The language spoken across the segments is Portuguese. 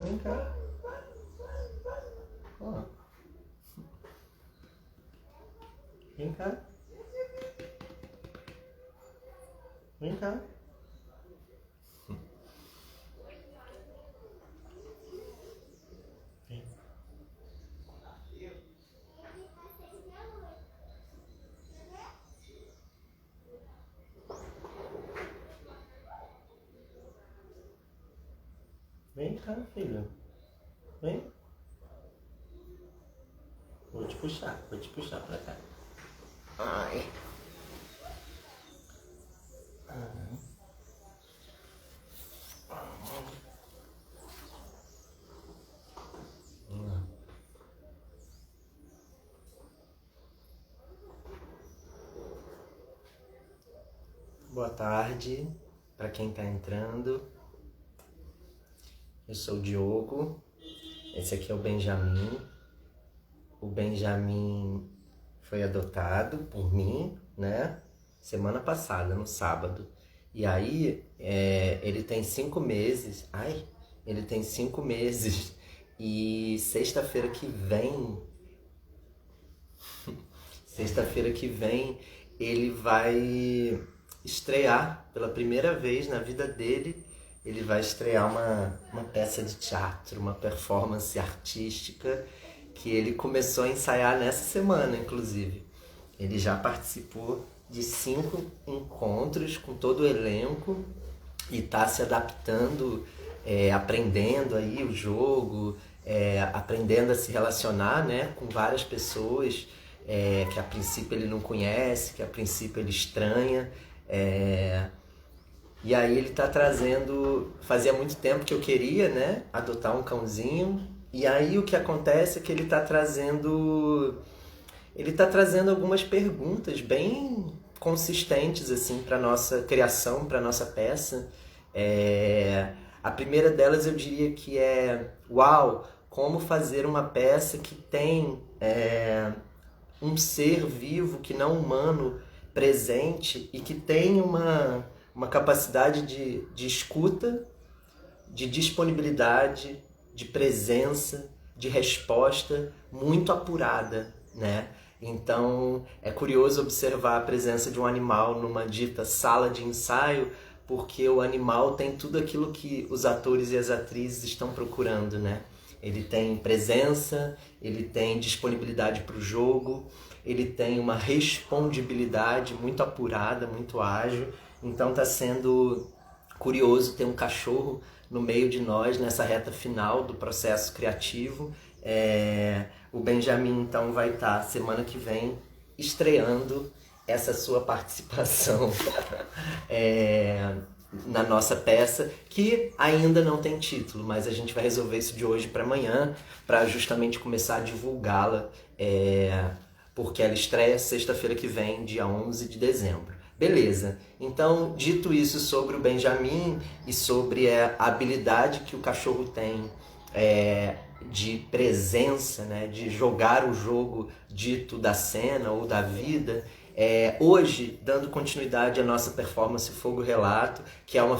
Vem cá. Ó. Vem cá. Vem cá. Vem. Vem cá, filho. Vem. Vou te puxar pra cá. Ai. Boa tarde para quem está entrando. Eu sou o Diogo. Esse aqui é o Benjamin. O Benjamin foi adotado por mim, né? Semana passada, no sábado. E aí, ele tem 5 meses. Ele tem 5 meses. E sexta-feira que vem, ele vai estrear pela primeira vez na vida dele. Ele vai estrear uma peça de teatro, uma performance artística que ele começou a ensaiar nessa semana, inclusive. Ele já participou de 5 encontros com todo o elenco e está se adaptando, aprendendo aí o jogo, aprendendo a se relacionar, né, com várias pessoas que a princípio ele não conhece, que a princípio ele estranha. E aí ele tá trazendo... Fazia muito tempo que eu queria, né, adotar um cãozinho. E aí o que acontece é que ele tá trazendo algumas perguntas bem consistentes assim para nossa criação, para nossa peça. A primeira delas eu diria que é: uau, como fazer uma peça que tem um ser vivo que não humano presente e que tem uma capacidade de escuta, de disponibilidade, de presença, de resposta muito apurada, né? Então é curioso observar a presença de um animal numa dita sala de ensaio, porque o animal tem tudo aquilo que os atores e as atrizes estão procurando, né? Ele tem presença, ele tem disponibilidade para o jogo, ele tem uma respondibilidade muito apurada, muito ágil. Então está sendo curioso ter um cachorro no meio de nós nessa reta final do processo criativo. O Benjamin então vai estar semana que vem estreando essa sua participação na nossa peça, que ainda não tem título, mas a gente vai resolver isso de hoje para amanhã, para justamente começar a divulgá-la, porque ela estreia sexta-feira que vem, dia 11 de dezembro. Beleza, então dito isso sobre o Benjamin e sobre a habilidade que o cachorro tem de presença, né, de jogar o jogo dito da cena ou da vida, hoje, dando continuidade à nossa performance Fogo Relato, que é uma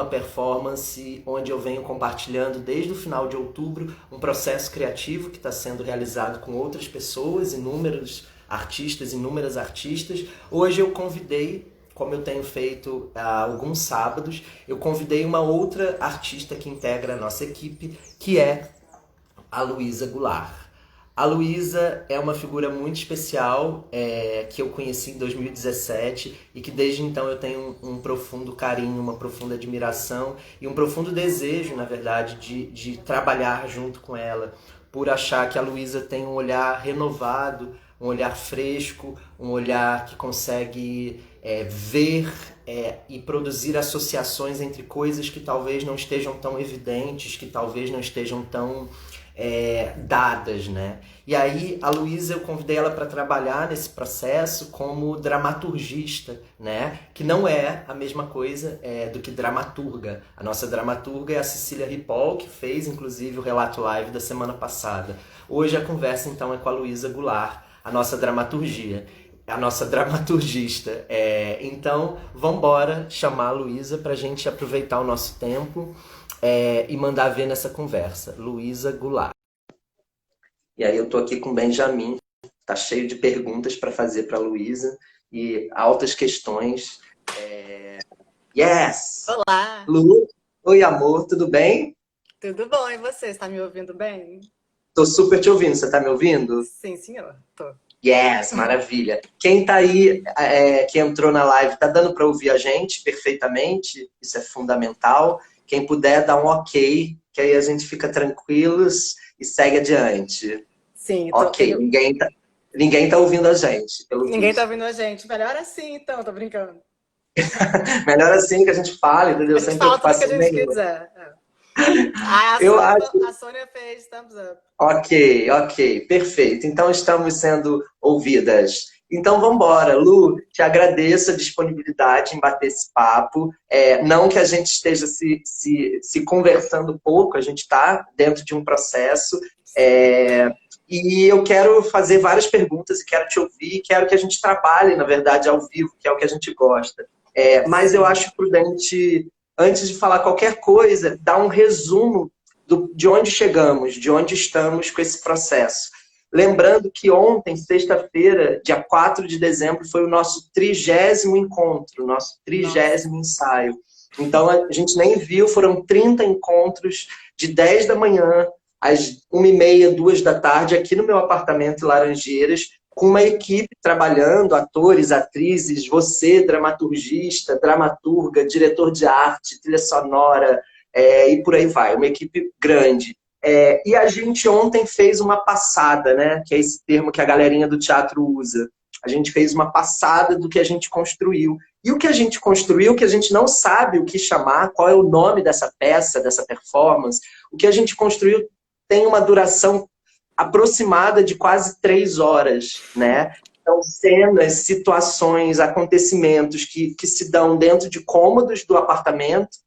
performance onde eu venho compartilhando desde o final de outubro um processo criativo que está sendo realizado com outras pessoas, inúmeras artistas. Hoje eu convidei, como eu tenho feito há alguns sábados, eu convidei uma outra artista que integra a nossa equipe, que é a Luísa Goulart. A Luísa é uma figura muito especial, que eu conheci em 2017 e que desde então eu tenho um profundo carinho, uma profunda admiração e um profundo desejo, na verdade, de trabalhar junto com ela, por achar que a Luísa tem um olhar renovado, um olhar fresco, um olhar que consegue ver e produzir associações entre coisas que talvez não estejam tão evidentes, que talvez não estejam tão dadas, né? E aí a Luísa, eu convidei ela para trabalhar nesse processo como dramaturgista, né? Que não é a mesma coisa do que dramaturga. A nossa dramaturga é a Cecília Ripoll, que fez inclusive o Relato Live da semana passada. Hoje a conversa então é com a Luísa Goulart, a nossa dramaturgia. É a nossa dramaturgista. Então, vambora chamar a Luísa pra gente aproveitar o nosso tempo e mandar ver nessa conversa. Luísa Goulart. E aí eu tô aqui com o Benjamin, tá cheio de perguntas para fazer para a Luísa e altas questões. Yes! Olá, Lu, oi amor, tudo bem? tudo bom? E você? Está me ouvindo bem? Tô super te ouvindo, você tá me ouvindo? Sim, senhor. Tô. Yes, maravilha. Quem tá aí, que entrou na live, tá dando para ouvir a gente perfeitamente? Isso é fundamental. Quem puder, dá um ok, que aí a gente fica tranquilos e segue adiante. Sim, Ok, ninguém tá ouvindo a gente, pelo ninguém tá visto. ouvindo a gente. Melhor assim, então, tô brincando. Melhor assim que a gente fale, entendeu? A gente Sem fala tudo o que a preocupação gente nenhuma. quiser. É. Ah, Eu acho. A Sônia fez thumbs up. Ok, ok, perfeito. Então estamos sendo ouvidas. Então vamos embora. Lu, te agradeço a disponibilidade em bater esse papo. Não que a gente esteja se conversando pouco, a gente está dentro de um processo. Sim. E eu quero fazer várias perguntas e quero te ouvir, e quero que a gente trabalhe, na verdade, ao vivo, que é o que a gente gosta. Mas eu Sim. acho prudente, antes de falar qualquer coisa, dar um resumo de onde chegamos, de onde estamos com esse processo. Lembrando que ontem, sexta-feira, dia 4 de dezembro, foi o nosso 30º encontro, nosso Nossa. 30º ensaio. Então, a gente nem viu, foram 30 encontros de 10 da manhã às 1h30, 2 da tarde, aqui no meu apartamento em Laranjeiras, com uma equipe trabalhando, atores, atrizes, você, dramaturgista, dramaturga, diretor de arte, trilha sonora, e por aí vai, uma equipe grande. E a gente ontem fez uma passada, né? Que é esse termo que a galerinha do teatro usa. A gente fez uma passada do que a gente construiu. E o que a gente construiu, que a gente não sabe o que chamar, qual é o nome dessa peça, dessa performance, o que a gente construiu tem uma duração aproximada de quase 3 horas, né? Então, cenas, situações, acontecimentos que se dão dentro de cômodos do apartamento,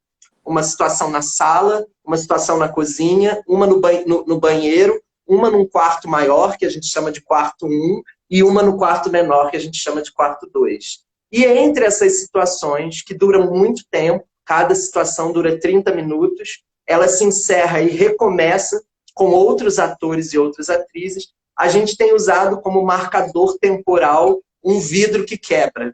uma situação na sala, uma situação na cozinha, uma no banheiro, uma num quarto maior, que a gente chama de quarto um, e uma no quarto menor, que a gente chama de quarto 2. E entre essas situações, que duram muito tempo, cada situação dura 30 minutos, ela se encerra e recomeça com outros atores e outras atrizes, a gente tem usado como marcador temporal um vidro que quebra.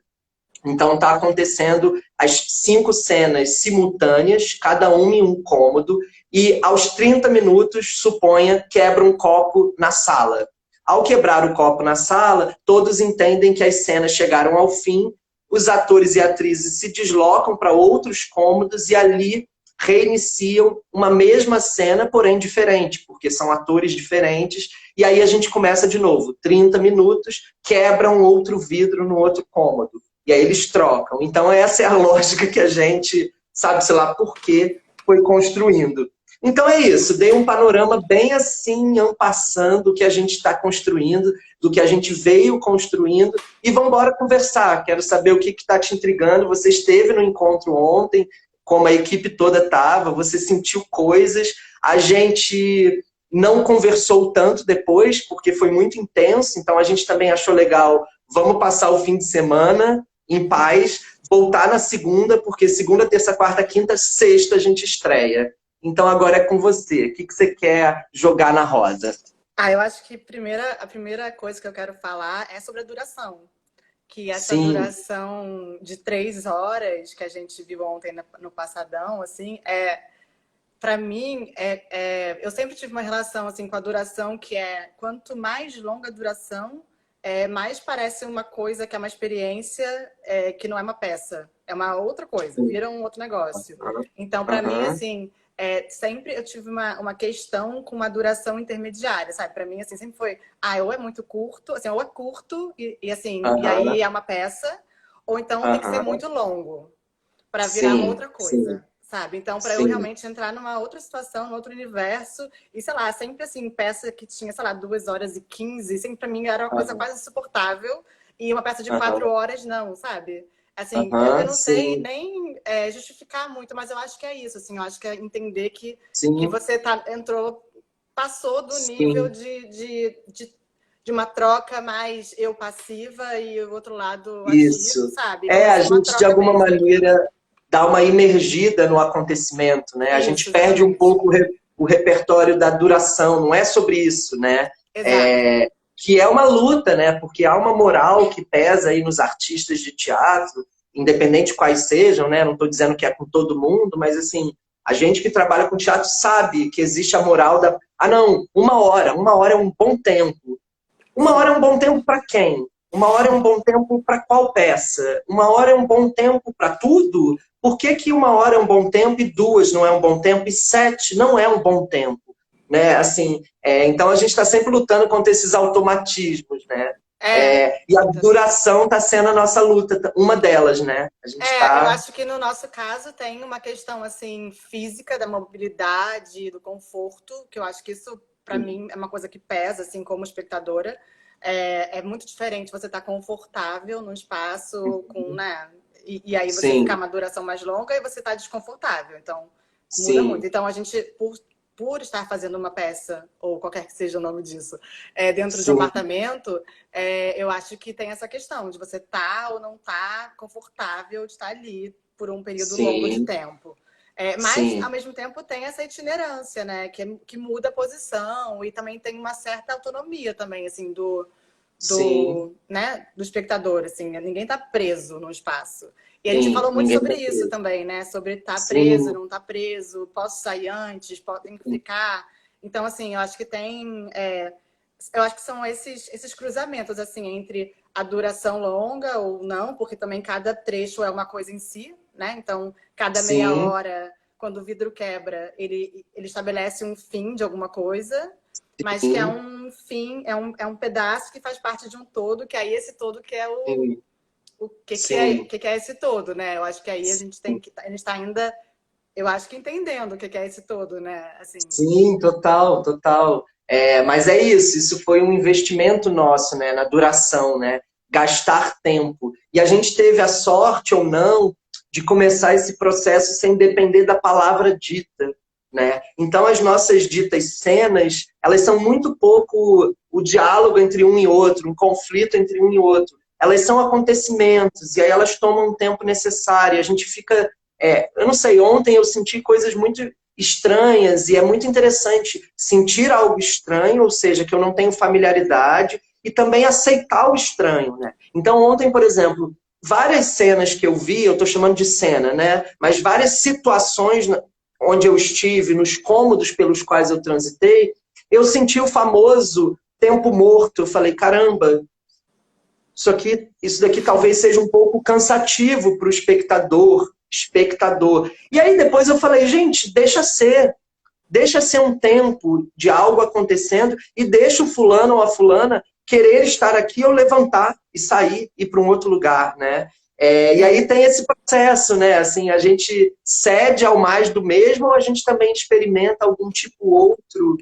Então está acontecendo as 5 cenas simultâneas, cada uma em um cômodo, e aos 30 minutos, suponha, quebra um copo na sala. Ao quebrar o copo na sala, todos entendem que as cenas chegaram ao fim, os atores e atrizes se deslocam para outros cômodos e ali reiniciam uma mesma cena, porém diferente, porque são atores diferentes, e aí a gente começa de novo, 30 minutos, quebra um outro vidro no outro cômodo. E aí eles trocam. Então essa é a lógica que a gente, sabe, sei lá por quê, foi construindo. Então é isso, dei um panorama bem assim, ampassando do que a gente está construindo, do que a gente veio construindo, e vamos embora conversar. Quero saber o que está te intrigando. Você esteve no encontro ontem, como a equipe toda estava, você sentiu coisas, a gente não conversou tanto depois, porque foi muito intenso, então a gente também achou legal, vamos passar o fim de semana em paz, voltar na segunda, porque segunda, terça, quarta, quinta, sexta a gente estreia. Então agora é com você. O que você quer jogar na roda? Ah, eu acho que a primeira coisa que eu quero falar é sobre a duração. Que essa Sim. duração de 3 horas que a gente viu ontem no Passadão, assim, para mim, eu sempre tive uma relação assim com a duração que quanto mais longa a duração, mais parece uma coisa que é uma experiência, que não é uma peça, é uma outra coisa, vira um outro negócio. Então, para mim, Uhum. assim, sempre eu tive uma questão com uma duração intermediária, sabe? Para mim, assim, sempre foi, ou é muito curto, assim, ou é curto e assim, e Uhum. aí é uma peça, ou então tem que ser Uhum. muito longo para virar Sim, outra sim, coisa, sabe? Então, para eu sim. realmente entrar numa outra situação, num outro universo, e sei lá, sempre assim, peça que tinha, sei lá, 2 horas e 15, sempre para mim era uma coisa Uhum. quase insuportável, e uma peça de Uhum. 4 horas, não, sabe? Assim, eu Uhum. não sei Sim, nem justificar muito, mas eu acho que é isso, assim, eu acho que é entender que sim, você entrou, passou do nível sim. de de uma troca mais eu passiva e o outro lado ativo, Isso. sabe? É, a Começou uma gente de troca alguma mesmo. maneira dá uma imergida no acontecimento, né? A gente Isso, perde um exatamente. pouco o repertório da duração, não é sobre isso, né? Exato. Que é uma luta, né? Porque há uma moral que pesa aí nos artistas de teatro, independente quais sejam, né? Não estou dizendo que é com todo mundo, mas assim, a gente que trabalha com teatro sabe que existe a moral da. Ah, não, uma hora é um bom tempo. Uma hora é Sim. um bom tempo para quem? Uma hora é um bom tempo para qual peça? Uma hora é um bom tempo para tudo? Por que que uma hora é um bom tempo e duas não é um bom tempo e sete não é um bom tempo? Né? Assim, então a gente está sempre lutando contra esses automatismos, né? E a Exatamente. duração está sendo a nossa luta, uma delas, né? A gente Eu está. acho que no nosso caso tem uma questão assim física da mobilidade, do conforto, que eu acho que isso para mim é uma coisa que pesa assim como espectadora. É muito diferente você estar confortável num espaço com, né? E aí você ficar Sim, uma duração mais longa e você tá desconfortável. Então muda muito. sim, Então a gente por estar fazendo uma peça, ou qualquer que seja o nome disso, dentro de um sim, apartamento, eu acho que tem essa questão de você estar ou não estar confortável de estar ali por um período longo de sim, tempo. Mas, ao sim, mesmo tempo, tem essa itinerância, né? Que muda a posição e também tem uma certa autonomia também, assim, sim, né, do espectador, assim. Ninguém está preso no espaço. E a gente sim. falou muito Ninguém sobre está isso preso. também, né? Sobre estar preso, Sim, não estar preso, posso sair antes, tem que ficar. Então, assim, eu acho que tem. Eu acho que são esses cruzamentos, assim, entre a duração longa ou não, porque também cada trecho é uma coisa em si, né? Então, cada meia sim, hora, quando o vidro quebra, ele estabelece um fim de alguma coisa, mas que é sim, um fim, é um pedaço que faz parte de um todo, que aí esse todo que é sim, o sim, que é esse todo, né? Eu acho que aí sim, a gente está ainda, eu acho que entendendo o que é esse todo, né? Assim, sim, total, total. Mas é isso, isso foi um investimento nosso, né, na duração, né, gastar tempo. E a gente teve a sorte ou não de começar esse processo sem depender da palavra dita, né? Então as nossas ditas cenas, elas são muito pouco o diálogo entre um e outro, um conflito entre um e outro. Elas são acontecimentos e aí elas tomam o tempo necessário. A gente fica, eu não sei, ontem eu senti coisas muito estranhas, e é muito interessante sentir algo estranho, ou seja, que eu não tenho familiaridade, e também aceitar o estranho, né? Então, ontem, por exemplo, várias cenas que eu vi, eu estou chamando de cena, né? Mas várias situações onde eu estive, nos cômodos pelos quais eu transitei, eu senti o famoso tempo morto. Eu falei, caramba, isso daqui talvez seja um pouco cansativo para o espectador. E aí depois eu falei, gente, deixa ser um tempo de algo acontecendo e deixa o fulano ou a fulana querer estar aqui ou levantar e sair e ir para um outro lugar, né? E sim. aí tem esse processo, né? Assim, a gente cede ao mais do mesmo ou a gente também experimenta algum tipo outro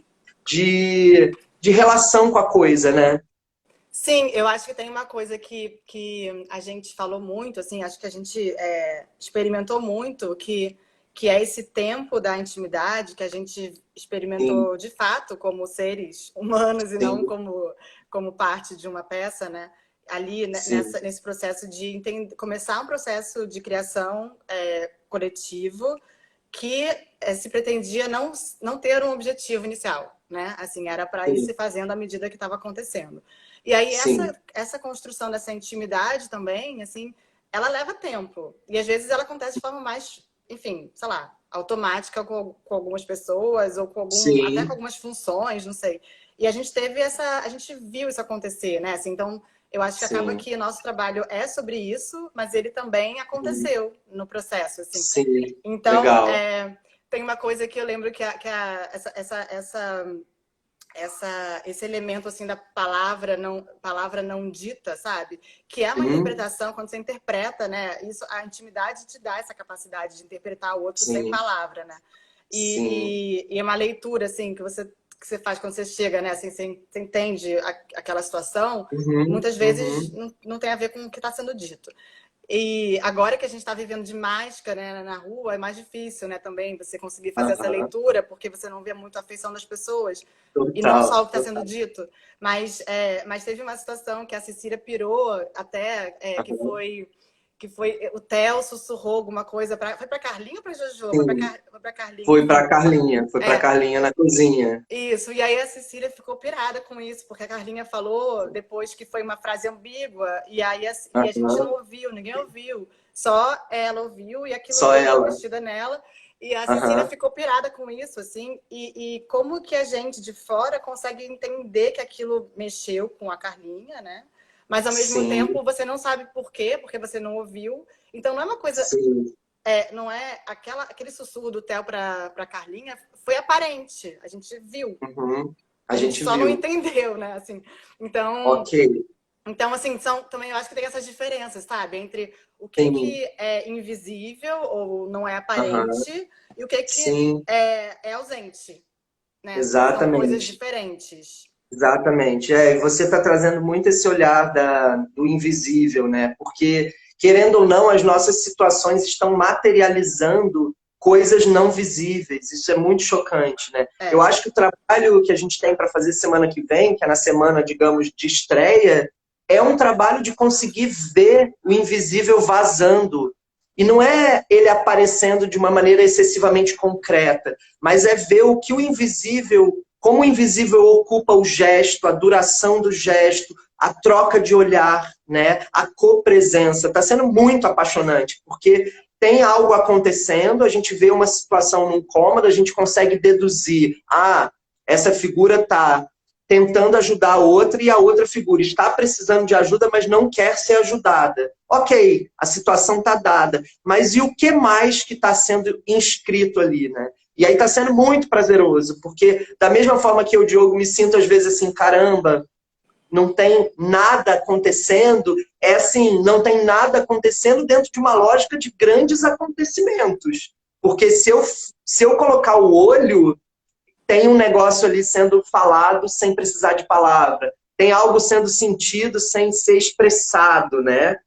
de relação com a coisa, né? Sim, eu acho que tem uma coisa que a gente falou muito, assim, acho que a gente experimentou muito, que é esse tempo da intimidade que a gente Sim, experimentou de fato como seres humanos e não sim, como parte de uma peça, né? Ali sim, nesse processo de começar um processo de criação coletivo que se pretendia não ter um objetivo inicial, né? Assim, era para ir sim, se fazendo à medida que estava acontecendo. E aí sim, essa construção dessa intimidade também, assim, ela leva tempo. E às vezes ela acontece de forma mais, enfim, sei lá, automática com algumas pessoas ou até com sim, algumas funções, não sei. E a gente viu isso acontecer, né? Assim, então, eu acho que acaba sim, que nosso trabalho é sobre isso, mas ele também sim, aconteceu no processo, assim. sim, Então, legal. tem uma coisa que eu lembro esse elemento assim da palavra não dita, sabe? Que é uma Uhum, interpretação quando você interpreta, né? Isso, a intimidade te dá essa capacidade de interpretar o outro sem sim, palavra, né? sim, E é uma leitura assim que você faz quando você chega, né? Assim, você entende aquela situação. uhum, Muitas vezes uhum, não tem a ver com o que está sendo dito. E agora que a gente está vivendo de máscara, né, na rua, é mais difícil, né, também você conseguir fazer essa Aham. leitura, porque você não vê muito a afeição das pessoas. E não só o Total, que está sendo total. dito, mas teve uma situação que a Cecília pirou até, Aham. que foi o Theo sussurrou alguma coisa para foi para Carlinha ou para Jojo? Sim, Foi para Carlinha, foi enfim. pra Carlinha, foi pra É, Carlinha na cozinha. isso, e aí a Cecília ficou pirada com isso, porque a Carlinha falou depois que foi uma frase ambígua, e a gente não Aham. ouviu, ninguém ouviu, só ela ouviu e aquilo Só deu uma ela. mexida nela, e a Cecília Aham. ficou pirada com isso, assim, e como que a gente de fora consegue entender que aquilo mexeu com a Carlinha, né? Mas ao mesmo Sim, tempo você não sabe por quê, porque você não ouviu, então não é uma coisa sim. não é aquele sussurro do Theo para Carlinha foi aparente, a gente viu, Uhum. A a gente gente só não viu. entendeu, né? Assim, então, Ok. então assim, também eu acho que tem essas diferenças, sabe? Entre o que, Sim. que é invisível ou não é Aham. aparente e o que, que Sim, é ausente, né? São coisas exatamente. diferentes. Exatamente. É, e você está trazendo muito esse olhar do invisível, né? Porque, querendo ou não, as nossas situações estão materializando coisas não visíveis. Isso é muito chocante, né? Eu É, acho que o trabalho que a gente tem para fazer semana que vem, que é na semana, digamos, de estreia, é um trabalho de conseguir ver o invisível vazando. E não é ele aparecendo de uma maneira excessivamente concreta, mas é ver o que o invisível, como o invisível ocupa o gesto, a duração do gesto, a troca de olhar, né? A copresença. Está sendo muito apaixonante, porque tem algo acontecendo, a gente vê uma situação num cômodo, a gente consegue deduzir, essa figura está tentando ajudar a outra e a outra figura está precisando de ajuda, mas não quer ser ajudada. Ok, a situação está dada, mas e o que mais que está sendo inscrito ali, né? E aí está sendo muito prazeroso, porque da mesma forma que eu, Diogo, me sinto às vezes assim, caramba, não tem nada acontecendo, é assim, não tem nada acontecendo dentro de uma lógica de grandes acontecimentos. Porque se eu colocar o olho, tem um negócio ali sendo falado sem precisar de palavra. Tem algo sendo sentido sem ser expressado, né?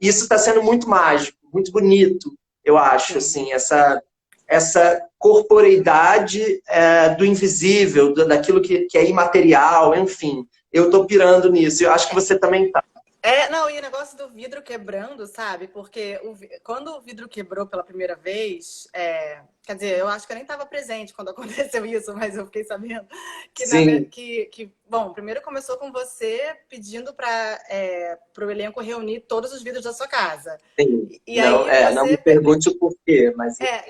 Isso está sendo muito mágico, muito bonito, eu acho, sim. assim, essa corporeidade do invisível, daquilo que é imaterial, enfim. Eu tô pirando nisso. Eu acho que você também tá. Não, e o negócio do vidro quebrando, sabe? Porque quando o vidro quebrou pela primeira vez, quer dizer, eu acho que eu nem estava presente quando aconteceu isso, mas eu fiquei sabendo Sim, bom, primeiro começou com você pedindo para o elenco reunir todos os vidros da sua casa. sim. E Não, aí não me você pergunte o porquê, mas é,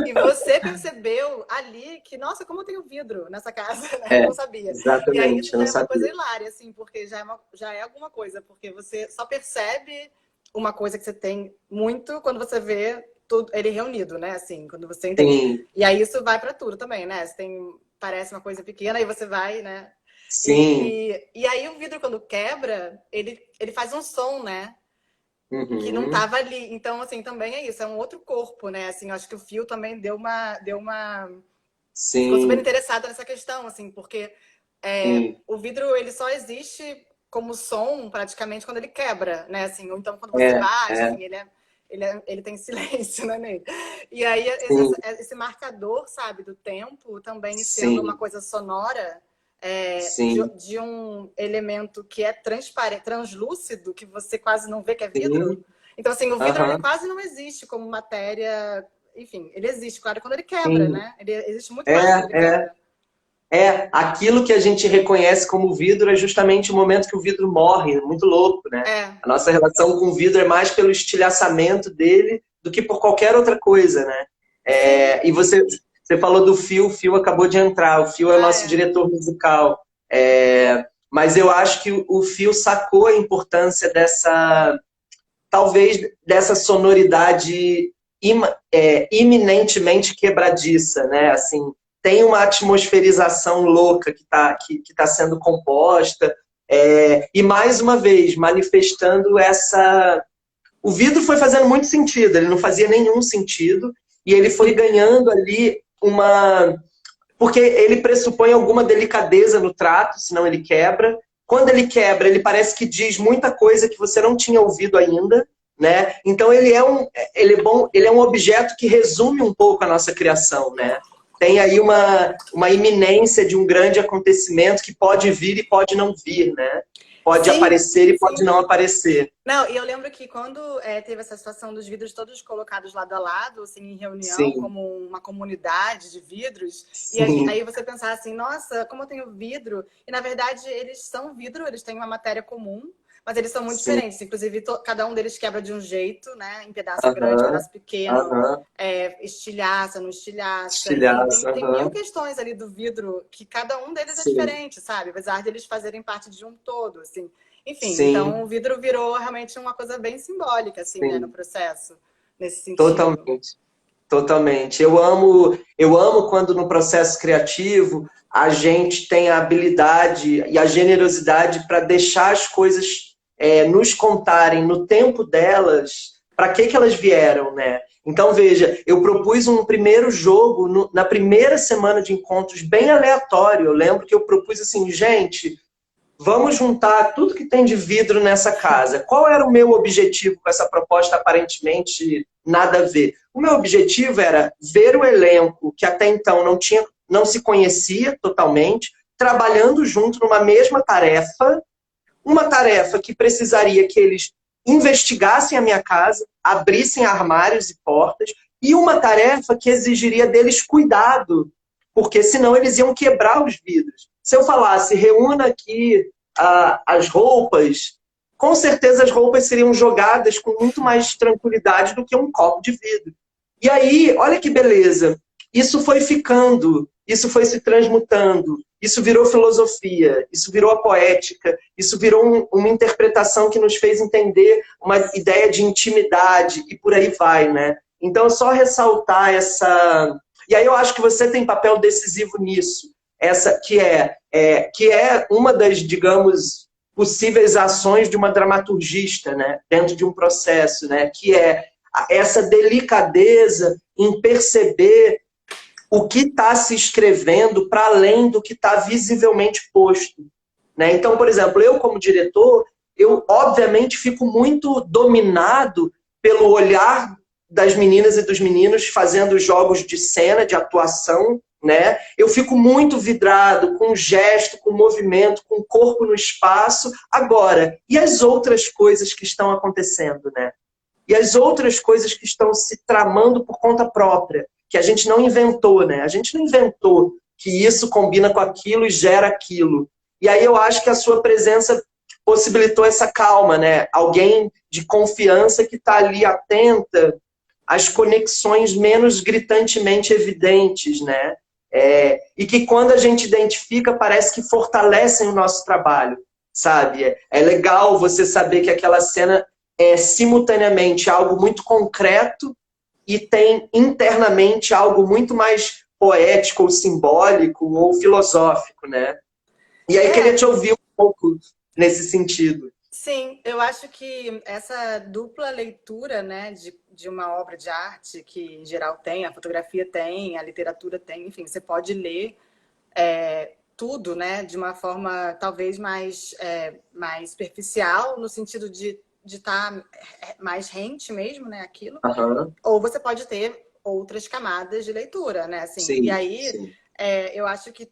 e você percebeu ali que, nossa, como tem um vidro nessa casa, né? Eu é, não sabia. E aí exatamente, isso eu já não é uma coisa sabia. hilária, assim, porque já é alguma coisa, porque você só percebe uma coisa que você tem muito quando você vê tudo, ele reunido, né? Assim, quando você entende. Sim, E aí isso vai para tudo também, né? Você tem, parece uma coisa pequena, aí você vai, né? sim. E aí o vidro, quando quebra, ele faz um som, né? Que não Uhum, estava ali. Então, assim, também é isso, é um outro corpo, né? Assim, eu acho que o Fio também ficou super sim, interessada nessa questão, assim, porque sim. o vidro ele só existe como som praticamente quando ele quebra, né? Assim, ou então quando você É, bate, é, enfim, ele tem silêncio, né, nele. E aí sim, esse marcador, sabe, do tempo também sendo uma sim, coisa sonora sim, de um elemento que é transparente, translúcido, que você quase não vê que é vidro. sim. Então, assim, o vidro ele Aham, quase não existe como matéria. Enfim, ele existe, claro, quando ele quebra, sim. né? Ele existe muito É, mais quando ele é. quebra. Aquilo que a gente reconhece como vidro é justamente o momento que o vidro morre, muito louco, né? É, A nossa relação com o vidro é mais pelo estilhaçamento dele do que por qualquer outra coisa, né? sim. E você falou do Phil, o Phil acabou de entrar, o Phil é o Ah, nosso diretor musical. Mas eu acho que o Phil sacou a importância talvez dessa sonoridade iminentemente quebradiça, né? Assim, tem uma atmosferização louca que tá sendo composta, e mais uma vez manifestando essa. O vidro foi fazendo muito sentido, ele não fazia nenhum sentido, e ele foi ganhando ali uma. Porque ele pressupõe alguma delicadeza no trato, senão ele quebra, Quando ele quebra, ele parece que diz muita coisa que você não tinha ouvido ainda, né? Então ele é um objeto que resume um pouco a nossa criação, né? Tem aí uma iminência de um grande acontecimento que pode vir e pode não vir, né? Pode Sim, aparecer e pode sim. não aparecer. Não, e eu lembro que quando teve essa situação dos vidros todos colocados lado a lado, assim, em reunião, Sim, como uma comunidade de vidros, e sim, aí você pensar assim, nossa, como eu tenho vidro, e na verdade eles são vidro, eles têm uma matéria comum, mas eles são muito sim. diferentes. Inclusive, cada um deles quebra de um jeito, né? Em pedaço grande, Aham, pedaço pequeno, aham. estilhaça, não estilhaça. Enfim, Estilhaço, tem mil aham. questões ali do vidro que cada um deles é Sim, diferente, sabe? Apesar de eles fazerem parte de um todo, assim. Enfim, então o sim, vidro virou realmente uma coisa bem simbólica, assim, né, no sim. processo, nesse sentido. Totalmente. Totalmente. Eu amo quando no processo criativo a gente tem a habilidade e a generosidade para deixar as coisas nos contarem no tempo delas, para que elas vieram, né? Então, veja, eu propus um primeiro jogo na primeira semana de encontros, bem aleatório. Eu lembro que eu propus assim, gente, vamos juntar tudo que tem de vidro nessa casa. Qual era o meu objetivo com essa proposta aparentemente nada a ver? O meu objetivo era ver o elenco que até então não se conhecia totalmente, trabalhando junto numa mesma tarefa, uma tarefa que precisaria que eles investigassem a minha casa, abrissem armários e portas, e uma tarefa que exigiria deles cuidado, porque senão eles iam quebrar os vidros. Se eu falasse, reúna aqui as roupas, com certeza as roupas seriam jogadas com muito mais tranquilidade do que um copo de vidro. E aí, olha que beleza, isso foi ficando, isso foi se transmutando, isso virou filosofia, isso virou a poética, isso virou uma interpretação que nos fez entender uma ideia de intimidade e por aí vai, né? Então, só ressaltar essa... E aí eu acho que você tem papel decisivo nisso, essa que é uma das, digamos, possíveis ações de uma dramaturgista, né? Dentro de um processo, né? Que é essa delicadeza em perceber o que está se escrevendo para além do que está visivelmente posto. Né? Então, por exemplo, eu como diretor, eu obviamente fico muito dominado pelo olhar das meninas e dos meninos fazendo jogos de cena, de atuação, né? Eu fico muito vidrado com o gesto, com o movimento, com o corpo no espaço. Agora, e as outras coisas que estão acontecendo, né? E as outras coisas que estão se tramando por conta própria, que a gente não inventou, né? A gente não inventou que isso combina com aquilo e gera aquilo. E aí eu acho que a sua presença possibilitou essa calma, né? Alguém de confiança que está ali atenta às conexões menos gritantemente evidentes, né? E que quando a gente identifica, parece que fortalecem o nosso trabalho, sabe? É legal você saber que aquela cena é simultaneamente algo muito concreto e tem internamente algo muito mais poético ou simbólico ou filosófico, né? E aí queria É, te ouvir um pouco nesse sentido. sim, eu acho que essa dupla leitura, né, de uma obra de arte, que em geral tem, a fotografia tem, a literatura tem, enfim, você pode ler tudo, né, de uma forma talvez mais superficial, no sentido de estar mais rente mesmo, né, aquilo, Aham. ou você pode ter outras camadas de leitura, né, assim, e Sim, aí sim. eu acho que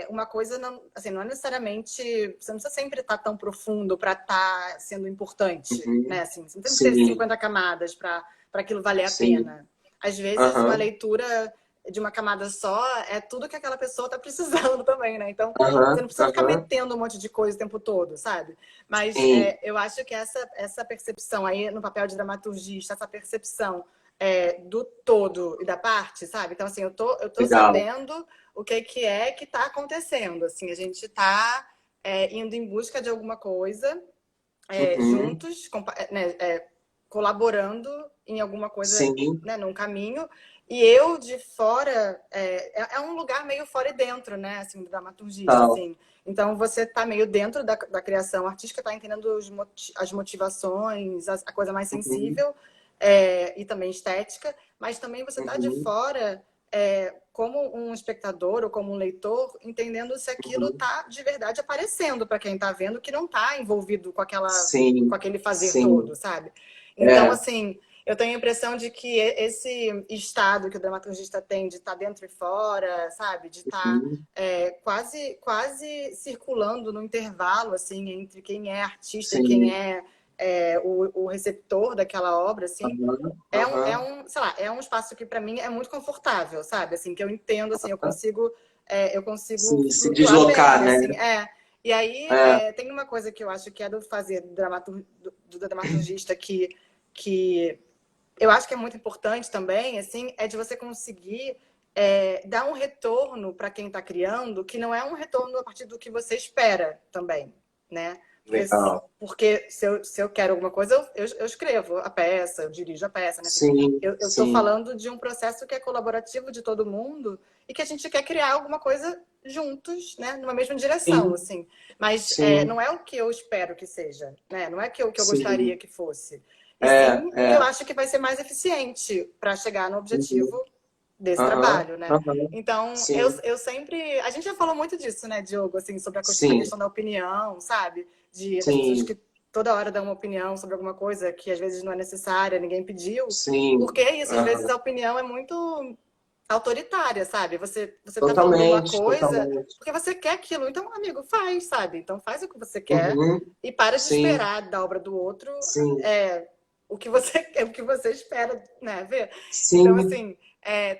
uma coisa não, assim, não é necessariamente, você não precisa sempre estar tão profundo para estar sendo importante, né, Uhum. assim, você não tem que ter Sim, 50 camadas para aquilo valer a sim. pena. Às vezes, uma Aham, leitura de uma camada só é tudo que aquela pessoa está precisando também, né? Então, você aham, não precisa ficar aham. metendo um monte de coisa o tempo todo, sabe? Mas Sim, eu acho que essa percepção aí, no papel de dramaturgista, essa percepção do todo e da parte, sabe? Então, assim, eu tô legal. sabendo o que é que está acontecendo. Assim, a gente está indo em busca de alguma coisa Uhum. juntos, né, colaborando em alguma coisa, Sim, né, num caminho. E eu de fora é um lugar meio fora e dentro, né, assim, do dramaturgista, tal. assim. Então você está meio dentro da criação artística, está entendendo as motivações, a coisa mais Uhum, sensível e também estética, mas também você está de uhum. fora como um espectador ou como um leitor, entendendo se aquilo tá de verdade aparecendo para quem tá vendo, que não tá envolvido com Sim, com aquele fazer sim. todo, sabe? Então, É. assim, eu tenho a impressão de que esse estado que o dramaturgista tem de estar dentro e fora, sabe? De estar Uhum. quase circulando no intervalo, assim, entre quem é artista e quem Sim. o receptor daquela obra, assim, Aham, aham. sei lá, é um espaço que para mim é muito confortável, sabe? Assim, que eu entendo, assim, eu consigo Se flutuar deslocar, bem, né? assim, E aí É. tem uma coisa que eu acho que é do fazer do dramaturgista que eu acho que é muito importante também, assim, é de você conseguir dar um retorno para quem está criando, que não é um retorno a partir do que você espera também, né? Porque, Legal. porque se eu quero alguma coisa, eu escrevo a peça, eu dirijo a peça, né? Assim, Sim, eu estou sim, falando de um processo que é colaborativo de todo mundo e que a gente quer criar alguma coisa juntos, né? Numa mesma direção, sim, assim. Mas sim, não é o que eu espero que seja, né? Não é o que eu gostaria sim. que fosse. E É, sim o que eu é. acho que vai ser mais eficiente para chegar no Uhum. objetivo desse Aham, trabalho, né? aham. Então, Sim, eu sempre... A gente já falou muito disso, né, Diogo? Assim, sobre a sim, questão da opinião, sabe? Das pessoas sim, que toda hora dão uma opinião sobre alguma coisa que às vezes não é necessária, ninguém pediu. sim. Porque é isso, às vezes Aham. a opinião é muito autoritária, sabe? Você tá falando uma Totalmente, coisa totalmente. porque você quer aquilo. Então, amigo, faz, sabe? Então faz o que você quer Uhum. e para de Sim, esperar da obra do outro sim, o que você quer, o que você espera, né? Ver. Então, sim, assim,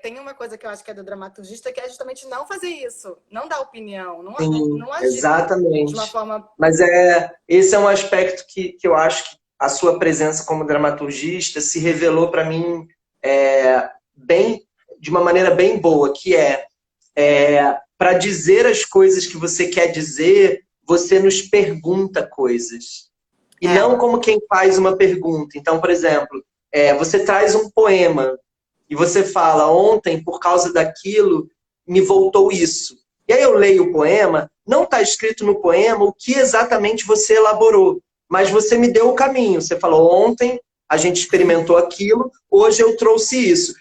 tem uma coisa que eu acho que é do dramaturgista que é justamente não fazer isso, não dar opinião, sim, não agir de uma exatamente. forma. Mas esse é um aspecto que eu acho que a sua presença como dramaturgista se revelou para mim bem, de uma maneira bem boa, que para dizer as coisas que você quer dizer, você nos pergunta coisas. E É, não como quem faz uma pergunta. Então, por exemplo, você traz um poema e você fala, ontem, por causa daquilo, me voltou isso. E aí eu leio o poema, não está escrito no poema o que exatamente você elaborou, mas você me deu o caminho. Você falou, ontem a gente experimentou aquilo, hoje eu trouxe isso.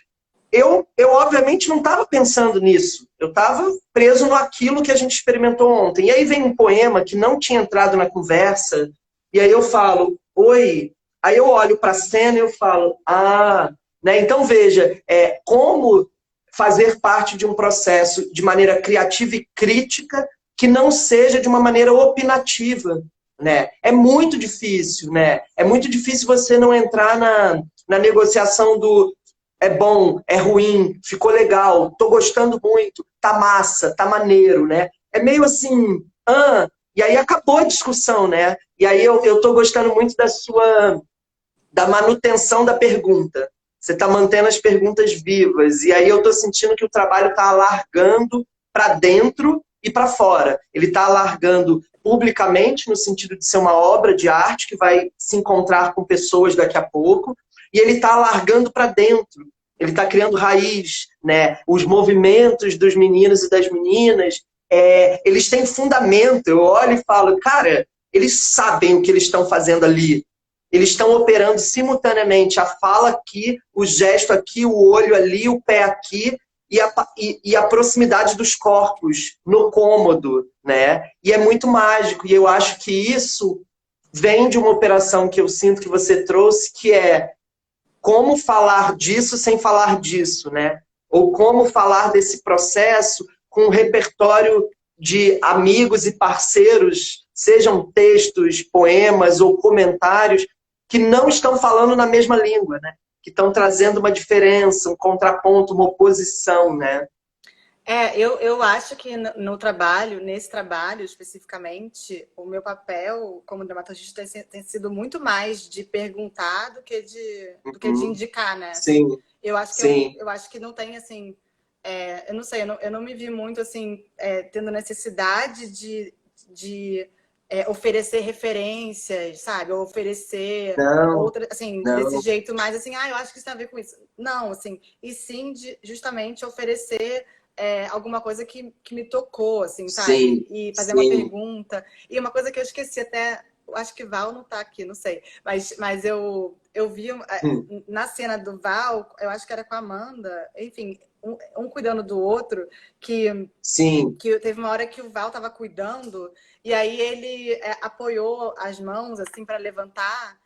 Eu obviamente não estava pensando nisso. Eu estava preso naquilo que a gente experimentou ontem. E aí vem um poema que não tinha entrado na conversa, e aí eu falo, oi. Aí eu olho para a cena e eu falo, ah, né? Então veja, como fazer parte de um processo de maneira criativa e crítica que não seja de uma maneira opinativa, né? É muito difícil, né? É muito difícil você não entrar na negociação do é bom, é ruim, ficou legal, tô gostando muito, tá massa, tá maneiro, né? É meio assim, e aí acabou a discussão, né? E aí eu tô gostando muito da manutenção da pergunta. Você está mantendo as perguntas vivas. E aí eu estou sentindo que o trabalho está alargando para dentro e para fora. Ele está alargando publicamente, no sentido de ser uma obra de arte que vai se encontrar com pessoas daqui a pouco, e ele está alargando para dentro. Ele está criando raiz, né? Os movimentos dos meninos e das meninas, eles têm fundamento. Eu olho e falo, cara, eles sabem o que eles estão fazendo ali. Eles estão operando simultaneamente a fala aqui, o gesto aqui, o olho ali, o pé aqui e a proximidade dos corpos no cômodo, né? E é muito mágico. E eu acho que isso vem de uma operação que eu sinto que você trouxe, que é como falar disso sem falar disso, né? Ou como falar desse processo com um repertório de amigos e parceiros, sejam textos, poemas ou comentários, que não estão falando na mesma língua, né? Que estão trazendo uma diferença, um contraponto, uma oposição, né? Eu acho que no trabalho, nesse trabalho especificamente, o meu papel como dramaturgista tem sido muito mais de perguntar do que de Uhum. indicar, né? Assim, Sim, sim. eu acho que não tem assim, eu não sei, eu não me vi muito assim tendo necessidade de oferecer referências, sabe? Ou oferecer Não, outra, assim, desse não. jeito mais assim, eu acho que isso tem a ver com isso. Não, assim, e sim de justamente oferecer alguma coisa que me tocou, assim, sabe? Sim, E fazer uma sim. pergunta. E uma coisa que eu esqueci até eu acho que Val não tá aqui, não sei. Mas eu vi na cena do Val, eu acho que era com a Amanda, enfim, um cuidando do outro, Sim. que teve uma hora que o Val tava cuidando, e aí ele apoiou as mãos, assim, para levantar.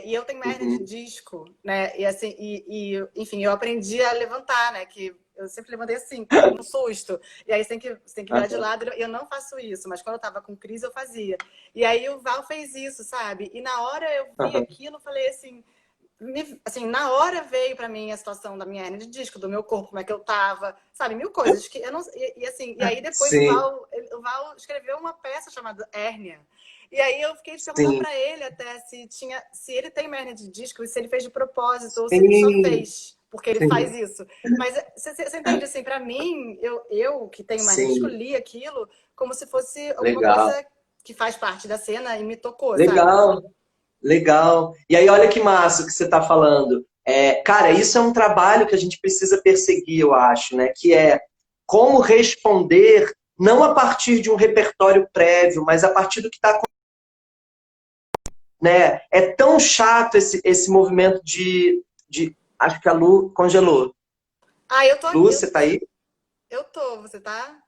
E eu tenho hernia de Uhum. disco, né? E assim, enfim, eu aprendi a levantar, né? Que eu sempre levantei assim, com um susto. E aí você tem que virar de Aham. lado. Eu não faço isso, mas quando eu tava com crise, eu fazia. E aí o Val fez isso, sabe? E na hora eu vi Aham. aquilo, eu falei assim, na hora veio pra mim a situação da minha hernia de disco, do meu corpo, como é que eu tava, sabe? Mil coisas que eu não. Assim, e aí depois o Sim, Val, o Val escreveu uma peça chamada Hérnia. E aí eu fiquei de perguntar sim, pra ele até se ele tem uma hernia de disco, se ele fez de propósito ou se ele só sim, fez porque ele faz sim, isso. Mas você entende assim, pra mim, eu que tenho uma hernia de disco, sim. li aquilo como se fosse alguma Legal. coisa que faz parte da cena e me tocou, sabe? Legal, legal. E aí, olha que massa o que você está falando. Cara, isso é um trabalho que a gente precisa perseguir, eu acho, né? Que é como responder, não a partir de um repertório prévio, mas a partir do que está, né? É tão chato esse movimento de. Acho que a Lu congelou. Ah, eu tô Lu, aqui, você tá aí? eu tô, você tá?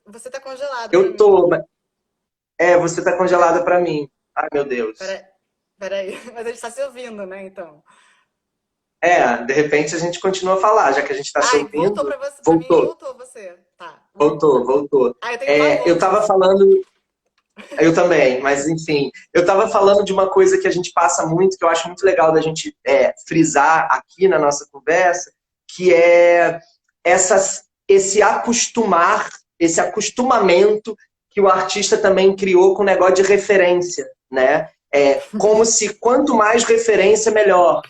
Você tá congelado pra Eu mim. tô. Você tá congelada para mim. Ai, meu Deus. Pera, peraí, mas a gente tá se ouvindo, né, então. De repente a gente continua a falar, já que a gente está se Ai, voltou ouvindo. pra você, pra mim ou Voltou, voltou você? Tá, voltou. voltou, voltou. Ah, eu tenho pavor Eu estava disso. falando, eu também, mas enfim, eu estava falando de uma coisa que a gente passa muito, que eu acho muito legal da gente frisar aqui na nossa conversa, que é esse acostumar, esse acostumamento que o artista também criou com o negócio de referência, né? Como se quanto mais referência, melhor.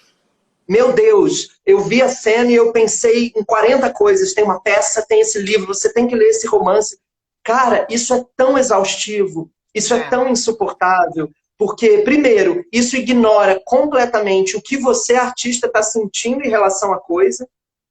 Meu Deus, eu vi a cena e eu pensei em 40 coisas. Tem uma peça, tem esse livro, você tem que ler esse romance. Cara, isso é tão exaustivo, isso é É, tão insuportável, porque, primeiro, isso ignora completamente o que você, artista, está sentindo em relação à coisa,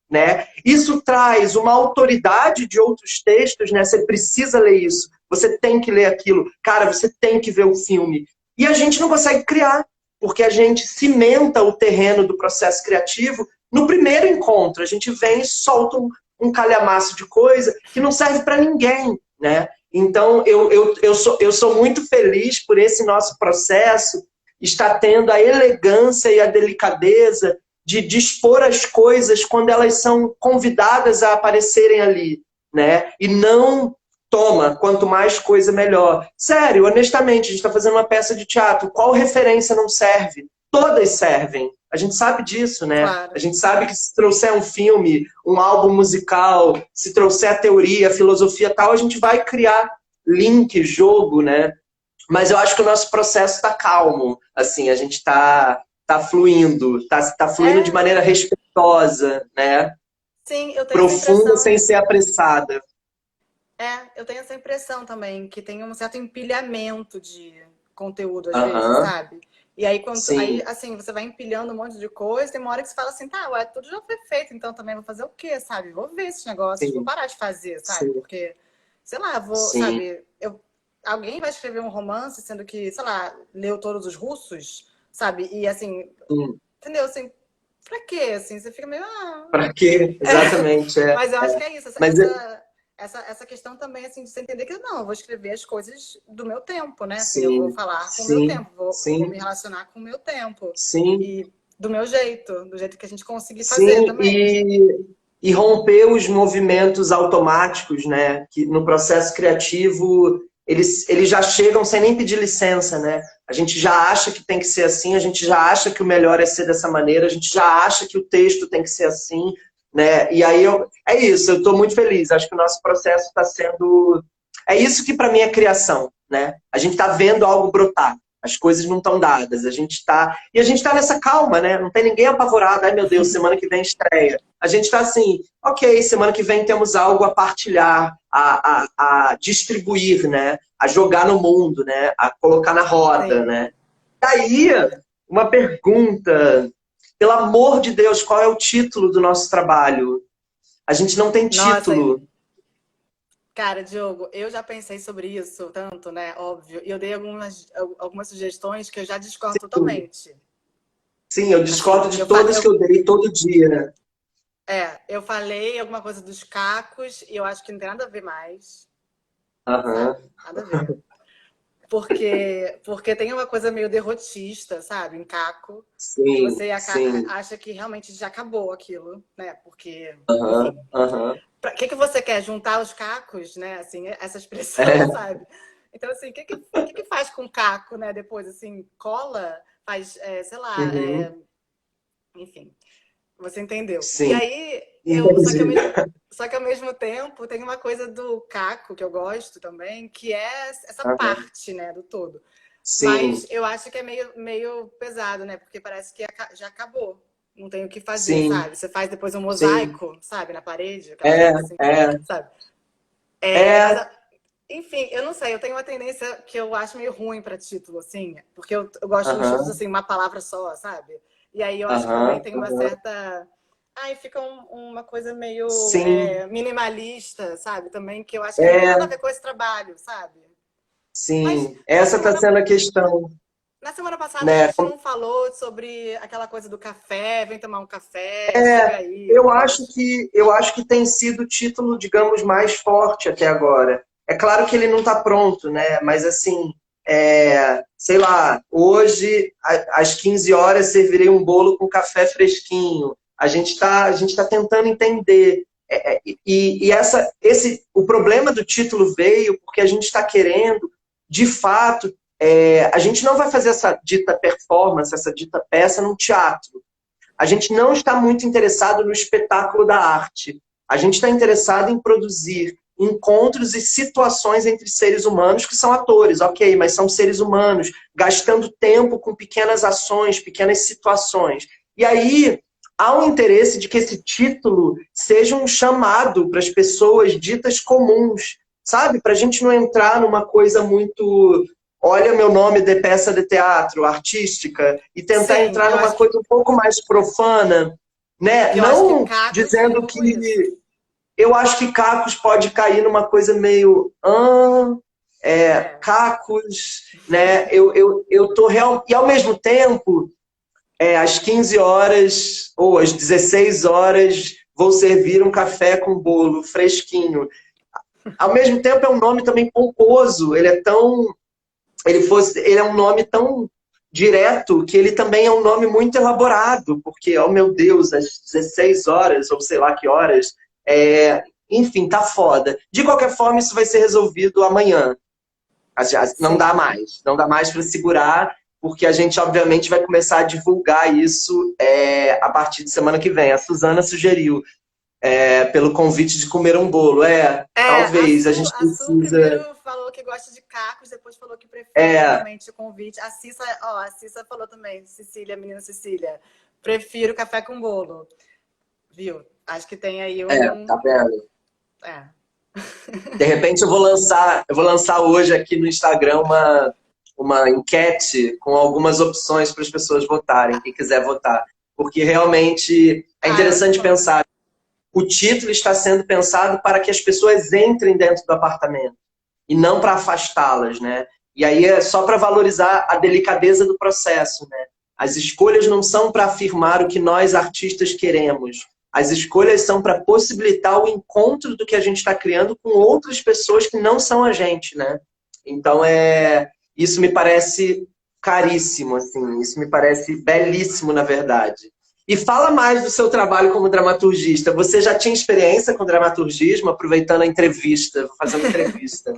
né? Isso traz uma autoridade de outros textos, né? Você precisa ler isso, você tem que ler aquilo, cara, você tem que ver o filme. E a gente não consegue criar, porque a gente cimenta o terreno do processo criativo no primeiro encontro. A gente vem e solta um calhamaço de coisa que não serve para ninguém, né? Então, eu sou muito feliz por esse nosso processo estar tendo a elegância e a delicadeza de dispor as coisas quando elas são convidadas a aparecerem ali, né? E não toma, quanto mais coisa melhor. Sério, honestamente, a gente está fazendo uma peça de teatro, qual referência não serve? Todas servem. A gente sabe disso, né? A claro. gente sabe que se trouxer um filme, um álbum musical, se trouxer a teoria, a filosofia tal, a gente vai criar link, jogo, né? Mas eu acho que o nosso processo está calmo, assim, a gente está fluindo, tá fluindo de É, maneira respeitosa, né? sim, eu tenho essa Profunda sem impressão. ser apressada. Eu tenho essa impressão também, que tem um certo empilhamento de conteúdo às vezes, Aham, sabe? E aí, sim, assim, você vai empilhando um monte de coisa, tem uma hora que você fala assim, tá, ué, tudo já foi feito, então também vou fazer o quê, sabe? Vou ver esses negócios, vou sim, parar de fazer, sabe? sim, Porque, sei lá, sim, sabe, alguém vai escrever um romance, sendo que, sei lá, leu todos os russos, sabe? E assim, sim. entendeu? Assim, pra quê? Assim, você fica meio, Para quê? Exatamente, mas eu acho que é isso, Mas, essa questão também, assim, de você entender que não, eu vou escrever as coisas do meu tempo, né? Assim, eu vou sim, falar com o meu sim, tempo, vou sim, me relacionar com o meu tempo. sim, E do meu jeito, do jeito que a gente conseguir fazer sim, também. e romper os movimentos automáticos, né? Que no processo criativo eles já chegam sem nem pedir licença, né? A gente já acha que tem que ser assim, a gente já acha que o melhor é ser dessa maneira, a gente já acha que o texto tem que ser assim, né? E aí é isso, eu estou muito feliz. Acho que o nosso processo está sendo. É isso que para mim é criação, né? A gente está vendo algo brotar. As coisas não estão dadas, a gente está. E a gente está nessa calma, né? Não tem ninguém apavorado, ai meu Deus, semana que vem estreia. A gente está assim, ok, semana que vem temos algo a partilhar, a distribuir, né? A jogar no mundo, né? A colocar na roda, Sim. né? Daí, uma pergunta. Pelo amor de Deus, qual é o título do nosso trabalho? A gente não tem Nossa, título. Cara, Diogo, eu já pensei sobre isso tanto, né? Óbvio. E eu dei algumas sugestões que eu já discordo Sim, totalmente. sim, eu Assim, discordo de todas que eu dei todo dia. eu falei alguma coisa dos cacos e eu acho que não tem nada a ver mais, Aham. sabe? Nada a ver. Porque tem uma coisa meio derrotista, sabe? Em caco, que Sim, você sim. acha que realmente já acabou aquilo, né? Porque, Aham, enfim. aham. O que você quer? Juntar os cacos, né? Assim, essa expressão, É, sabe? Então, assim, o que faz com caco, né? Depois, assim, cola, faz, sei lá, uhum, enfim, você entendeu. E sim, aí, entendi. só que ao mesmo tempo tem uma coisa do caco que eu gosto também, que é essa Aham, parte, né, do todo. sim, Mas eu acho que é meio pesado, né? Porque parece que já acabou. Não tem o que fazer, sim, sabe? Você faz depois um sim. mosaico, sabe, na parede, aquelas É, coisas assim, é, sabe? Mas, é. enfim, eu não sei, eu tenho uma tendência que eu acho meio ruim para título, assim, porque eu gosto dos títulos, Aham, assim, uma palavra só, sabe? E aí eu acho que também aham, tem uma aham. certa. Aí fica uma coisa meio Sim, minimalista, sabe? Também, que eu acho que não tem nada a é, ver com esse trabalho, sabe? Mas sim. na Essa está semana, sendo a questão, na semana passada a né? gente não falou sobre aquela coisa do café, vem tomar um café, chega aí, o negócio. Eu acho que tem sido o título, digamos, mais forte até agora. É claro que ele não está pronto, né? Mas assim, sei lá, hoje às 15 horas servirei um bolo com café fresquinho. A gente tá tentando entender. O problema do título veio porque a gente está querendo, de fato, a gente não vai fazer essa dita performance, essa dita peça num teatro. A gente não está muito interessado no espetáculo da arte. A gente está interessado em produzir encontros e situações entre seres humanos que são atores, ok, mas são seres humanos, gastando tempo com pequenas ações, pequenas situações. E aí há um interesse de que esse título seja um chamado para as pessoas ditas comuns, sabe? Para a gente não entrar numa coisa muito olha meu nome de peça de teatro artística e tentar Sim, entrar numa coisa um pouco mais profana, né? eu acho que Não cacos tem um dizendo pouco isso. que eu acho que Cacos pode cair numa coisa meio É. Cacos, né? Eu tô real e ao mesmo tempo às 15 horas ou às 16 horas vou servir um café com bolo fresquinho. Ao mesmo tempo é um nome também pomposo, ele é um nome tão direto que ele também é um nome muito elaborado, porque, oh meu Deus, às 16 horas, ou sei lá que horas, enfim, tá foda. De qualquer forma, isso vai ser resolvido amanhã. Sim. Não dá mais para segurar, porque a gente, obviamente, vai começar a divulgar isso a partir de semana que vem. A Suzana sugeriu, pelo convite de comer um bolo. Talvez, a gente A Su precisa. primeiro falou que gosta de cacos, depois falou que prefere É, realmente o convite. A Cissa falou também, Cecília, menina Cecília, prefiro café com bolo, viu? Acho que tem aí tá vendo? é. De repente eu vou lançar hoje aqui no Instagram uma enquete com algumas opções para as pessoas votarem, quem quiser votar. Porque realmente é Ah, eu acho interessante bom. pensar. O título está sendo pensado para que as pessoas entrem dentro do apartamento e não para afastá-las, né? E aí é só para valorizar a delicadeza do processo, né? As escolhas não são para afirmar o que nós artistas queremos. As escolhas são para possibilitar o encontro do que a gente está criando com outras pessoas que não são a gente, né? Então isso me parece caríssimo, assim. Isso me parece belíssimo, na verdade. E fala mais do seu trabalho como dramaturgista. Você já tinha experiência com dramaturgismo, aproveitando a entrevista, fazendo entrevista?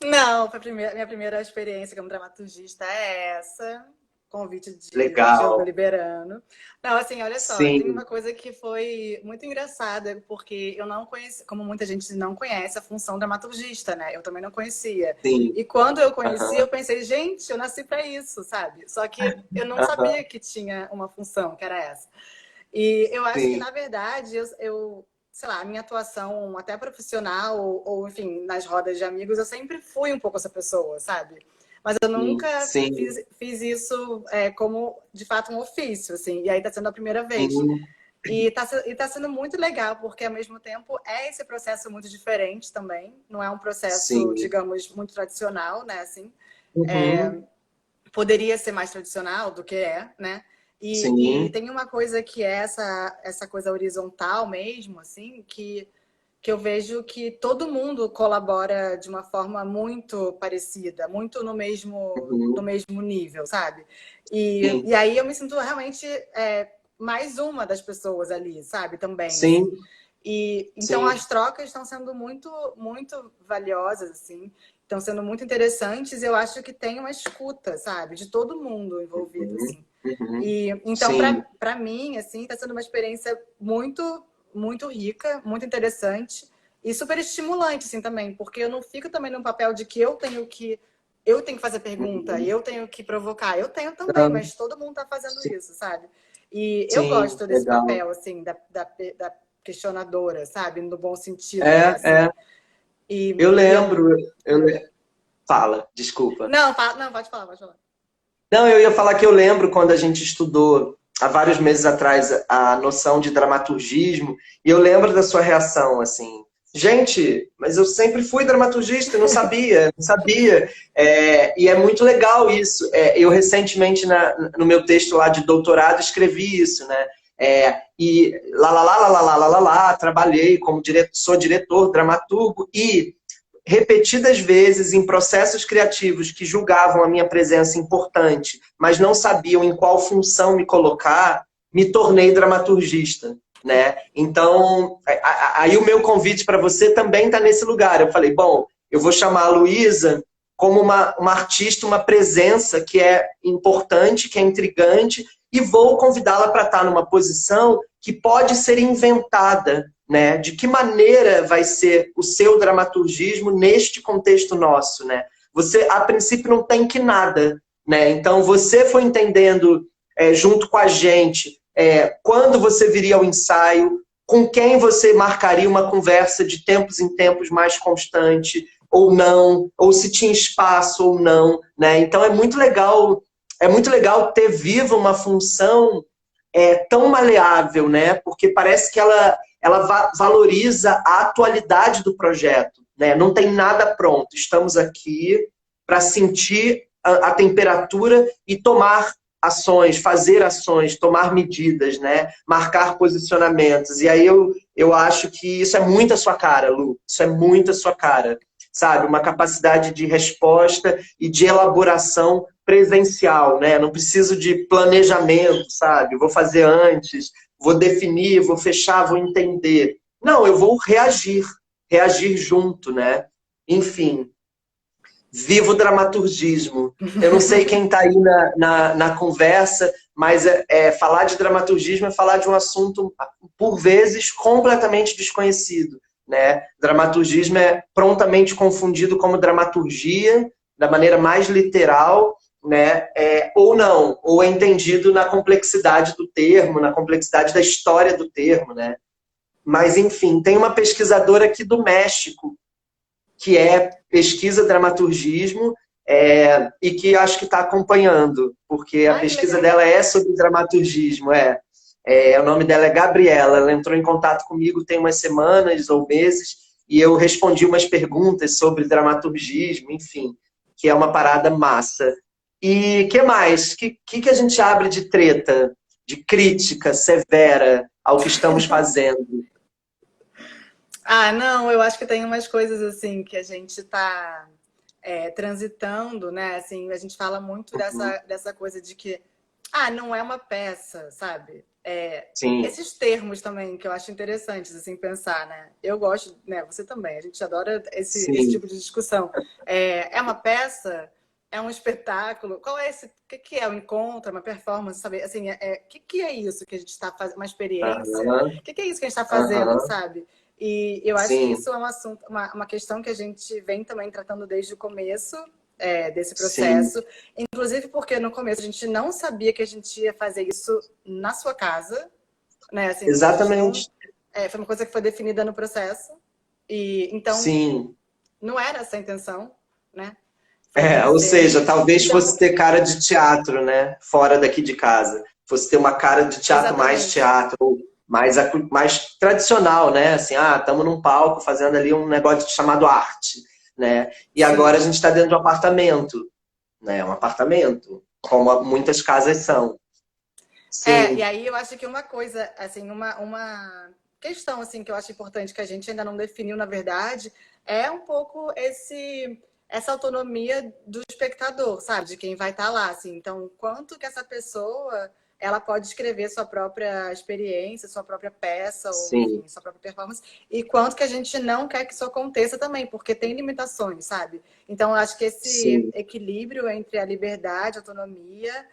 Não, minha primeira experiência como dramaturgista é essa. Convite de Diogo Legal. Liberano. Não, assim, olha só, tem Sim, uma coisa que foi muito engraçada, porque eu não conheci, como muita gente não conhece a função dramaturgista, né? Eu também não conhecia. sim. E quando eu conheci, eu Aham, pensei, gente, eu nasci para isso, sabe? Só que eu não aham, sabia que tinha uma função, que era essa. E eu acho que, sim. na verdade, sei lá, a minha atuação até profissional, enfim, nas rodas de amigos, eu sempre fui um pouco essa pessoa, sabe? Mas eu Sim, nunca sim, fiz isso como, de fato, um ofício, assim. E aí tá sendo a primeira vez. sim. E tá sendo muito legal, porque ao mesmo tempo é esse processo muito diferente também. Não é um processo, Sim. digamos, muito tradicional, né? Assim, Uhum. poderia ser mais tradicional do que é, né? E Sim. tem uma coisa que é essa coisa horizontal mesmo, assim, que eu vejo que todo mundo colabora de uma forma muito parecida, muito no Uhum. mesmo nível, sabe? E, Sim. e aí eu me sinto realmente mais uma das pessoas ali, sabe? Também, assim. Sim. E então Sim. as trocas estão sendo muito, muito valiosas, assim. Estão sendo muito interessantes. Eu acho que tem uma escuta, sabe? De todo mundo envolvido, Uhum. assim. Uhum. E então, Sim. para mim, assim, está sendo uma experiência muito, muito rica, muito interessante e super estimulante, assim, também, porque eu não fico também no papel de que eu tenho que fazer pergunta, Uhum. eu tenho que provocar. Eu tenho também, Ah, mas todo mundo está fazendo sim. isso, sabe? E eu Sim, gosto desse legal. papel, assim, da questionadora, sabe? No bom sentido, né? É, Assim. é. Eu E eu... lembro. Ah. Fala, desculpa. Não, pode falar, pode falar. Não, eu ia falar que eu lembro quando a gente estudou há vários meses atrás a noção de dramaturgismo, e eu lembro da sua reação, assim, gente, mas eu sempre fui dramaturgista, não sabia, não sabia. E é muito legal isso. Eu recentemente, no meu texto lá de doutorado, escrevi isso, né? E trabalhei como diretor, sou diretor, dramaturgo, e repetidas vezes em processos criativos que julgavam a minha presença importante, mas não sabiam em qual função me colocar, me tornei dramaturgista, né? Então, aí o meu convite para você também está nesse lugar. Eu falei, bom, eu vou chamar a Luísa como uma artista, uma presença que é importante, que é intrigante, e vou convidá-la para estar numa posição que pode ser inventada, né? De que maneira vai ser o seu dramaturgismo neste contexto nosso, né? Você, a princípio, não tem que nada, né? Então, você foi entendendo, junto com a gente, quando você viria ao ensaio, com quem você marcaria uma conversa de tempos em tempos mais constante, ou não, ou se tinha espaço ou não, né? Então, é muito legal ter vivo uma função tão maleável, né? Porque parece que ela valoriza a atualidade do projeto, né? Não tem nada pronto. Estamos aqui para sentir a temperatura e tomar ações, fazer ações, tomar medidas, né? Marcar posicionamentos. E aí eu acho que isso é muito a sua cara, Lu. Isso é muito a sua cara, sabe? Uma capacidade de resposta e de elaboração presencial, né? Não preciso de planejamento, sabe? Vou fazer antes, vou definir, vou fechar, vou entender. Não, eu vou reagir junto, né? Enfim, vivo o dramaturgismo. Eu não sei quem está aí na conversa, mas falar de dramaturgismo é falar de um assunto, por vezes, completamente desconhecido, né? Dramaturgismo é prontamente confundido como dramaturgia, da maneira mais literal, né? Ou não, ou é entendido na complexidade do termo, na complexidade da história do termo, né? Mas, enfim, tem uma pesquisadora aqui do México, que pesquisa dramaturgismo, e que acho que está acompanhando, porque a Ai, que pesquisa legal. dela é sobre dramaturgismo. O nome dela é Gabriela, ela entrou em contato comigo tem umas semanas ou meses, e eu respondi umas perguntas sobre dramaturgismo, enfim, que é uma parada massa. E que mais? Que a gente abre de treta, de crítica severa ao que estamos fazendo? Ah, não, eu acho que tem umas coisas assim que a gente está transitando, né? Assim, a gente fala muito Uhum. dessa coisa de que, não é uma peça, sabe? Sim, Esses termos também que eu acho interessantes assim pensar, né? Eu gosto, né? Você também. A gente adora esse sim. tipo de discussão. É uma peça? É um espetáculo? Qual é esse? O que é um encontro? Uma performance? Sabe? Assim, que é isso que a gente está fazendo? Uma experiência? Aham, O que é isso que a gente está fazendo, aham. sabe? E eu acho que Sim, isso é um assunto, uma questão que a gente vem também tratando desde o começo desse sim. processo. Inclusive porque no começo a gente não sabia que a gente ia fazer isso na sua casa, né? Assim, a gente não. Exatamente. Foi uma coisa que foi definida no processo. E então Sim. não era essa a intenção, né? Foi o que Ou nasceu. seja, talvez Então, fosse ter cara de teatro, né? Fora daqui de casa. Fosse ter uma cara de teatro mais exatamente. teatro. mais tradicional, né? Assim, estamos num palco fazendo ali um negócio chamado arte, né? E Sim. agora a gente está dentro de um apartamento, né? Um apartamento, como muitas casas são. E Sim, aí eu acho que uma coisa, assim, uma questão assim que eu acho importante que a gente ainda não definiu, na verdade, é um pouco essa autonomia do espectador, sabe? De quem vai estar lá, assim. Então, quanto que essa pessoa ela pode escrever sua própria experiência, sua própria peça, ou sim, enfim, sua própria performance, e quanto que a gente não quer que isso aconteça também, porque tem limitações, sabe? Então, eu acho que esse sim, equilíbrio entre a liberdade, a autonomia,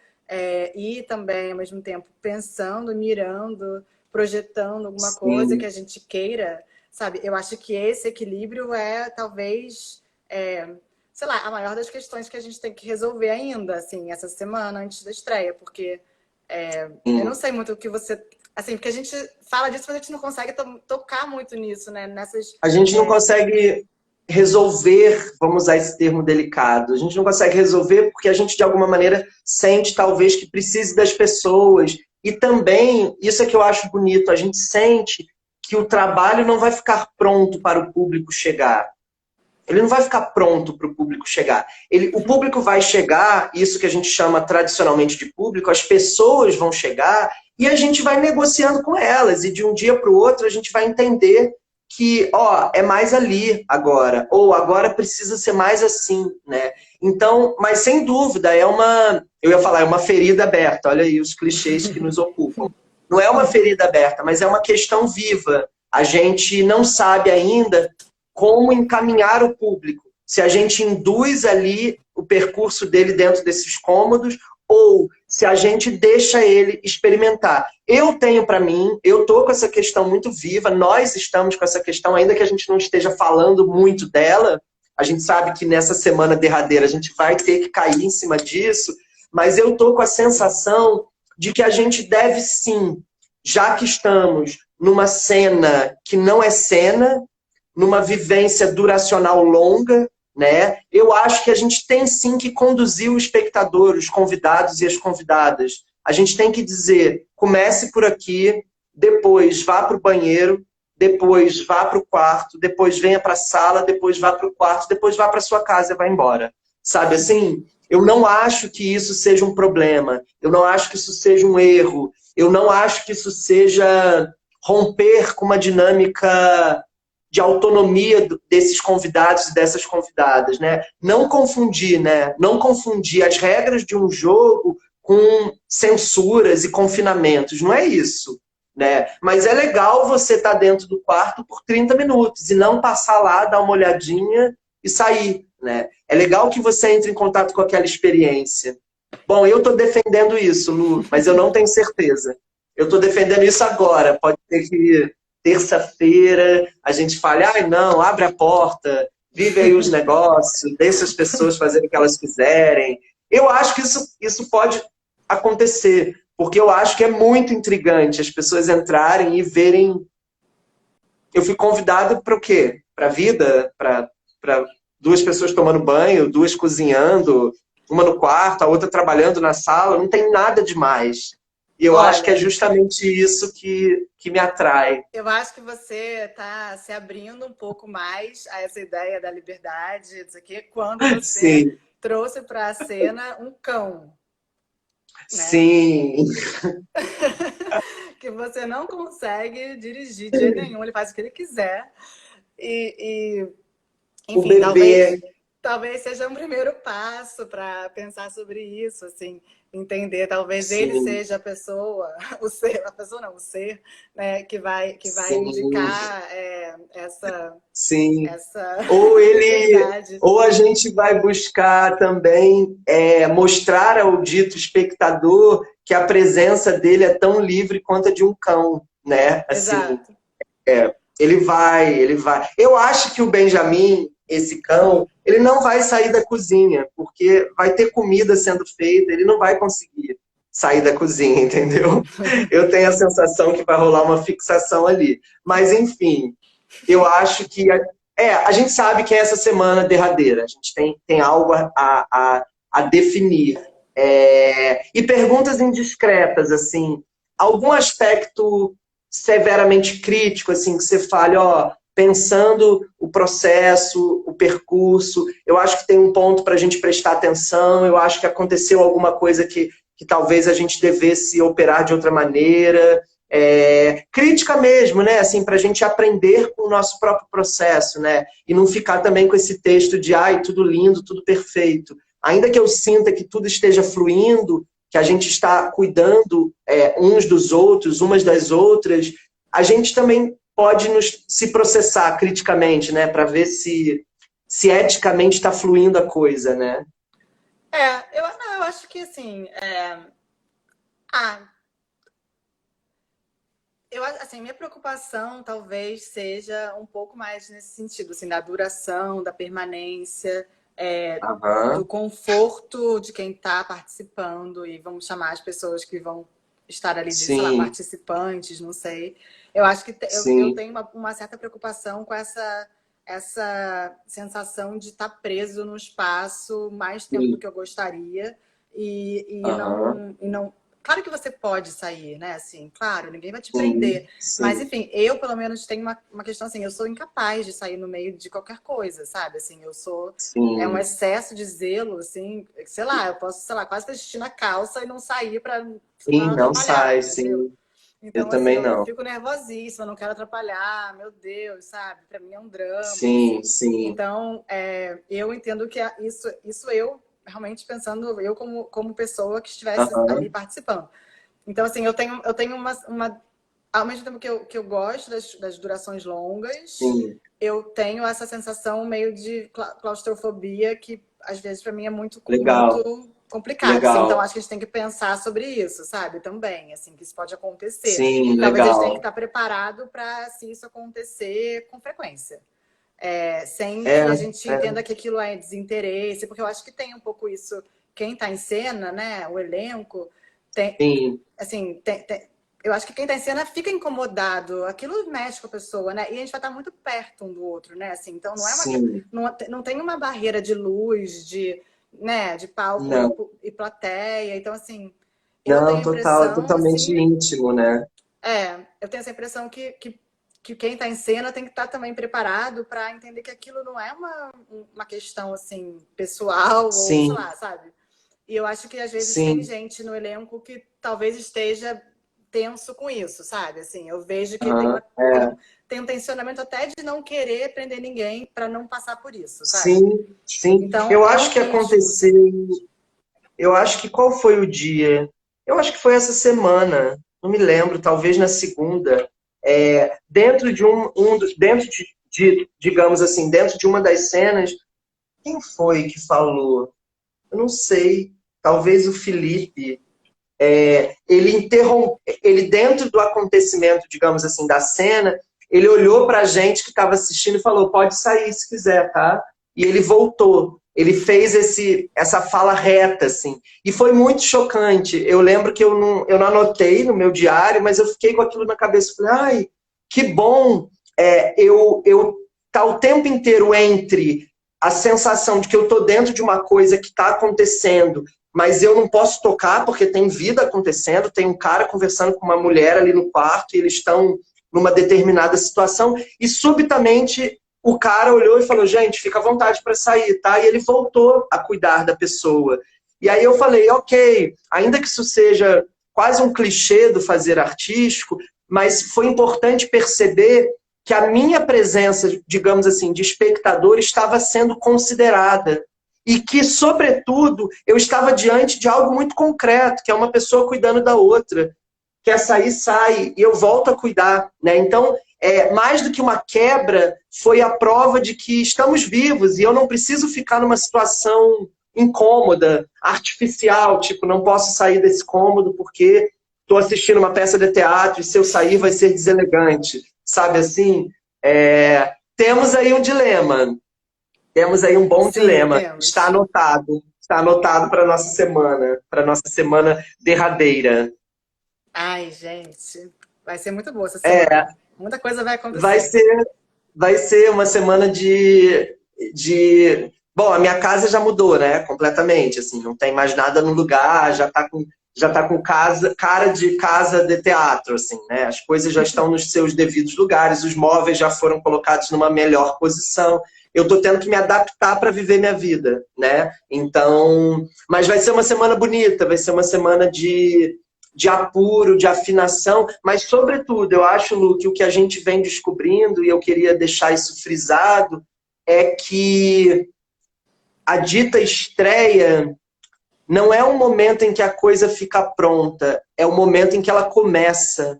e também, ao mesmo tempo, pensando, mirando, projetando alguma coisa que sim. a gente queira, sabe? Eu acho que esse equilíbrio é, talvez, sei lá, a maior das questões que a gente tem que resolver ainda, assim, essa semana antes da estreia, porque eu não Sim. sei muito o que você... Assim, porque a gente fala disso, mas a gente não consegue tocar muito nisso, né? Nessas... A gente não consegue resolver, vamos usar esse termo delicado, a gente não consegue resolver porque a gente, de alguma maneira, sente talvez que precise das pessoas. E também, isso é que eu acho bonito, a gente sente que o trabalho não vai ficar pronto para o público chegar. Ele não vai ficar pronto para o público chegar. O público vai chegar, isso que a gente chama tradicionalmente de público, as pessoas vão chegar e a gente vai negociando com elas. E de um dia para o outro a gente vai entender que, é mais ali agora, ou agora precisa ser mais assim, né? Então, mas sem dúvida, eu ia falar, é uma ferida aberta, olha aí os clichês que nos ocupam. Não é uma ferida aberta, mas é uma questão viva. A gente não sabe ainda como encaminhar o público. Se a gente induz ali o percurso dele dentro desses cômodos ou se a gente deixa ele experimentar. Eu tenho para mim, eu estou com essa questão muito viva, nós estamos com essa questão, ainda que a gente não esteja falando muito dela, a gente sabe que nessa semana derradeira a gente vai ter que cair em cima disso, mas eu estou com a sensação de que a gente deve sim, já que estamos numa cena que não é cena, numa vivência duracional longa, né? Eu acho que a gente tem sim que conduzir o espectador, os convidados e as convidadas. A gente tem que dizer, comece por aqui, depois vá para o banheiro, depois vá para o quarto, depois venha para a sala, depois vá para o quarto, depois vá para sua casa e vá embora. Sabe assim? Eu não acho que isso seja um problema, eu não acho que isso seja um erro, eu não acho que isso seja romper com uma dinâmica de autonomia desses convidados e dessas convidadas, né? Não confundir, né? Não confundir as regras de um jogo com censuras e confinamentos, não é isso, né? Mas é legal você estar dentro do quarto por 30 minutos e não passar lá, dar uma olhadinha e sair, né? É legal que você entre em contato com aquela experiência. Bom, eu estou defendendo isso, Lu, mas eu não tenho certeza. Eu estou defendendo isso agora. Pode ser que terça-feira a gente fale, não, abre a porta, vive aí os negócios, deixa as pessoas fazerem o que elas quiserem. Eu acho que isso pode acontecer, porque eu acho que é muito intrigante as pessoas entrarem e verem. Eu fui convidado para o quê? Para a vida? Para duas pessoas tomando banho, duas cozinhando, uma no quarto, a outra trabalhando na sala, não tem nada demais. E eu acho que é Olha, justamente isso que me atrai. eu acho que você está se abrindo um pouco mais a essa ideia da liberdade, isso aqui, quando você Sim, trouxe para a cena um cão, né? sim. Que você não consegue dirigir de jeito nenhum, ele faz o que ele quiser. O Enfim, bebê, talvez seja um primeiro passo para pensar sobre isso, assim, entender, talvez ele sim, seja a pessoa, o ser, a pessoa não, o ser, né, que vai sim, indicar sim. essa liberdade. Ou a gente vai buscar também mostrar ao dito espectador que a presença dele é tão livre quanto a de um cão, né? Assim, Exato. ele vai, ele vai. Eu acho que o Benjamin, esse cão, ele não vai sair da cozinha, porque vai ter comida sendo feita, ele não vai conseguir sair da cozinha, entendeu? Eu tenho a sensação que vai rolar uma fixação ali. Mas, enfim, eu acho que. A gente sabe que é essa semana derradeira, a gente tem algo a definir. E perguntas indiscretas, assim, algum aspecto severamente crítico, assim, que você fale, ó, pensando o processo, o percurso, eu acho que tem um ponto para a gente prestar atenção, eu acho que aconteceu alguma coisa que talvez a gente devesse operar de outra maneira, crítica mesmo, né, assim, para a gente aprender com o nosso próprio processo, né, e não ficar também com esse texto de, ai, tudo lindo, tudo perfeito. Ainda que eu sinta que tudo esteja fluindo, que a gente está cuidando uns dos outros, umas das outras, a gente também pode se processar criticamente, né, para ver se eticamente está fluindo a coisa, né? Eu acho que assim, assim, minha preocupação talvez seja um pouco mais nesse sentido, assim, da duração, da permanência, do conforto de quem está participando, e vamos chamar as pessoas que vão estar ali de, sei lá, Sim, participantes, não sei. Eu acho que eu sim, tenho uma certa preocupação com essa sensação de estar preso no espaço mais tempo do sim. que eu gostaria e Aham, não. Claro que você pode sair, né? Assim, claro, ninguém vai te sim, prender. Mas, sim, enfim, eu, pelo menos, tenho uma questão assim, eu sou incapaz de sair no meio de qualquer coisa, sabe? Assim, eu sou... É um sim. excesso de zelo, assim, sei lá, eu posso, sei lá, quase ter xixi na calça e não sair para Sim, não não atrapalhar, sai, entendeu? sim. Eu Então, assim, também eu não. fico nervosíssima, não quero atrapalhar, meu Deus, sabe? Para mim é um drama, Sim, assim. sim. Então, eu entendo que isso eu realmente pensando eu como pessoa que estivesse ali Aham, participando. Então, assim, eu tenho ao mesmo tempo que eu gosto das durações longas, sim. eu tenho essa sensação meio de claustrofobia que às vezes para mim é muito Legal, muito complicado, assim. Então legal. acho que a gente tem que pensar sobre isso, sabe? Também, assim, que isso pode acontecer. Sim, E talvez a gente tenha que legal. estar preparado para se isso acontecer com frequência. Sem É, que a gente é, entenda que aquilo é desinteresse, porque eu acho que tem um pouco isso, quem está em cena, né, o elenco, tem, sim, assim, eu acho que quem está em cena fica incomodado, aquilo mexe com a pessoa, né, e a gente vai estar muito perto um do outro, né, assim, então sim. não tem uma barreira de luz, né, de palco Não, e plateia, então, assim, eu tenho não, a total, é impressão, totalmente assim, íntimo, né? eu tenho essa impressão que quem está em cena tem que estar também preparado para entender que aquilo não é uma questão assim pessoal ou sei Sim, lá, sabe? E eu acho que às vezes tem sim. gente no elenco que talvez esteja tenso com isso, sabe? Assim, eu vejo que Aham, é. tem um tensionamento até de não querer prender ninguém para não passar por isso, sabe? Sim, sim. Então Eu é um acho que risco, aconteceu. assim. Eu acho que qual foi o dia? Eu acho que foi essa semana. Não me lembro, talvez na segunda. Dentro de dentro digamos assim, dentro de uma das cenas, quem foi que falou? Eu não sei. Talvez o Felipe. Ele dentro do acontecimento, digamos assim, da cena, ele olhou para a gente que estava assistindo e falou: pode sair se quiser, tá? E ele voltou. Ele fez essa fala reta, assim. E foi muito chocante. Eu lembro que eu não anotei no meu diário, mas eu fiquei com aquilo na cabeça. Falei, ai, que bom eu tá o tempo inteiro entre a sensação de que eu estou dentro de uma coisa que está acontecendo, mas eu não posso tocar porque tem vida acontecendo, tem um cara conversando com uma mulher ali no quarto e eles estão numa determinada situação e subitamente o cara olhou e falou, gente, fica à vontade para sair, tá? E ele voltou a cuidar da pessoa. E aí eu falei, ok, ainda que isso seja quase um clichê do fazer artístico, mas foi importante perceber que a minha presença, digamos assim, de espectador estava sendo considerada e que, sobretudo, eu estava diante de algo muito concreto, que é uma pessoa cuidando da outra. Quer sair, sai, e eu volto a cuidar. Né? Então, mais do que uma quebra, foi a prova de que estamos vivos e eu não preciso ficar numa situação incômoda, artificial, tipo, não posso sair desse cômodo porque estou assistindo uma peça de teatro e se eu sair vai ser deselegante. Sabe assim? Temos aí um dilema. Temos aí um bom Sim, dilema. temos. Está anotado para nossa semana derradeira. Ai, gente, vai ser muito boa essa É, semana. Muita coisa vai vai acontecer. ser, vai ser uma semana Bom, a minha casa já mudou, né? Completamente, assim, não tem mais nada no lugar, já está com já está com cara de casa de teatro, assim, né? As coisas já estão nos seus devidos lugares, os móveis já foram colocados numa melhor posição. Eu estou tendo que me adaptar para viver minha vida, né? Então, mas vai ser uma semana bonita, vai ser uma semana de apuro, de afinação, mas, sobretudo, eu acho, Lu, que o que a gente vem descobrindo, e eu queria deixar isso frisado, é que a dita estreia não é um momento em que a coisa fica pronta, é o momento em que ela começa,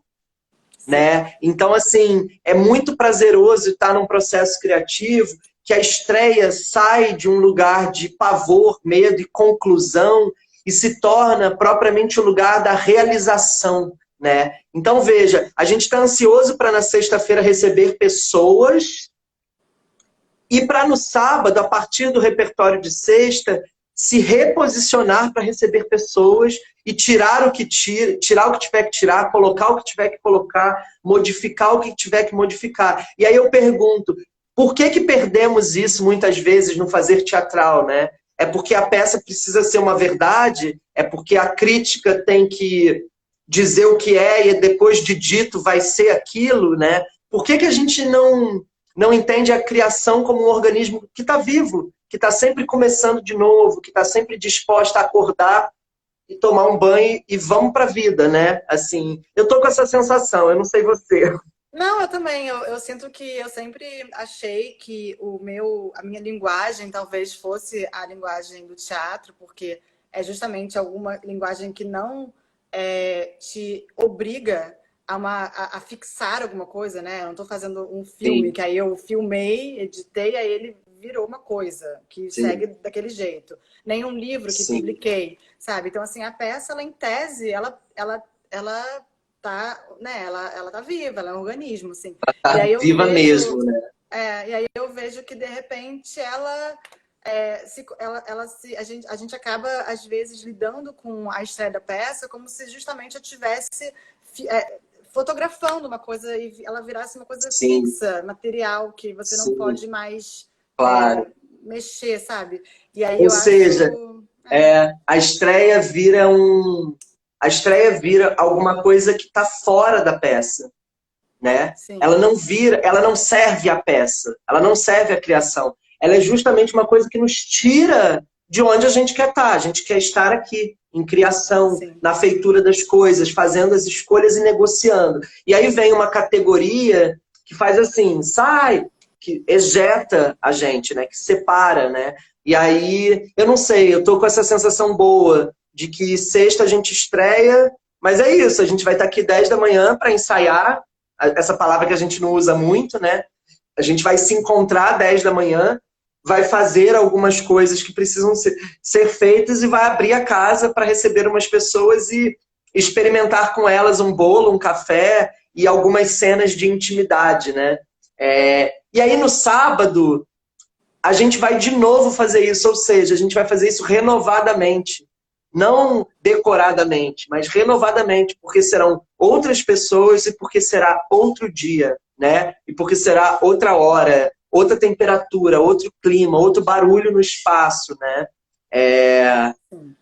né? Então, assim, é muito prazeroso estar num processo criativo que a estreia sai de um lugar de pavor, medo e conclusão e se torna propriamente o lugar da realização, né? Então, veja, a gente está ansioso para na sexta-feira receber pessoas e para no sábado, a partir do repertório de sexta, se reposicionar para receber pessoas e tirar o que tirar o que tiver que tirar, colocar o que tiver que colocar, modificar o que tiver que modificar. E aí eu pergunto, por que perdemos isso muitas vezes no fazer teatral, né? É porque a peça precisa ser uma verdade? É porque a crítica tem que dizer o que é e depois de dito vai ser aquilo, né? Por que a gente não entende a criação como um organismo que está vivo, que está sempre começando de novo, que está sempre disposta a acordar e tomar um banho e vamos para a vida, né? Assim, eu tô com essa sensação, eu não sei você. Não, eu também. Eu sinto que eu sempre achei que a minha linguagem talvez fosse a linguagem do teatro, porque é justamente alguma linguagem que não te obriga a fixar alguma coisa, né? Eu não estou fazendo um filme Sim. que aí eu filmei, editei, aí ele virou uma coisa que Sim. segue daquele jeito. Nem um livro que Sim. publiquei, sabe? Então, assim, a peça, ela em tese, ela tá, né? Ela tá viva, ela é um organismo, assim. E aí eu Viva vejo, mesmo, né? e aí eu vejo que de repente a gente acaba às vezes lidando com a estreia da peça como se justamente eu tivesse fotografando uma coisa e ela virasse uma coisa Sim. fixa, material que você não Sim. pode mais Claro. mexer, sabe? E aí Ou eu seja, acho a estreia vira alguma coisa que está fora da peça, né? sim. Ela não serve à peça, ela não serve à criação. Ela é justamente uma coisa que nos tira de onde a gente quer estar. A gente quer estar aqui, em criação, Sim. na feitura das coisas, fazendo as escolhas e negociando. E aí vem uma categoria que faz assim, sai, que ejeta a gente, né? Que separa, né? E aí, eu não sei, eu tô com essa sensação boa de que sexta a gente estreia, mas é isso, a gente vai estar aqui 10 da manhã para ensaiar, essa palavra que a gente não usa muito, né? A gente vai se encontrar 10 da manhã, vai fazer algumas coisas que precisam ser feitas e vai abrir a casa para receber umas pessoas e experimentar com elas um bolo, um café e algumas cenas de intimidade, né? E aí no sábado a gente vai de novo fazer isso, ou seja, a gente vai fazer isso renovadamente. Não decoradamente, mas renovadamente, porque serão outras pessoas e porque será outro dia, né? E porque será outra hora, outra temperatura, outro clima, outro barulho no espaço, né?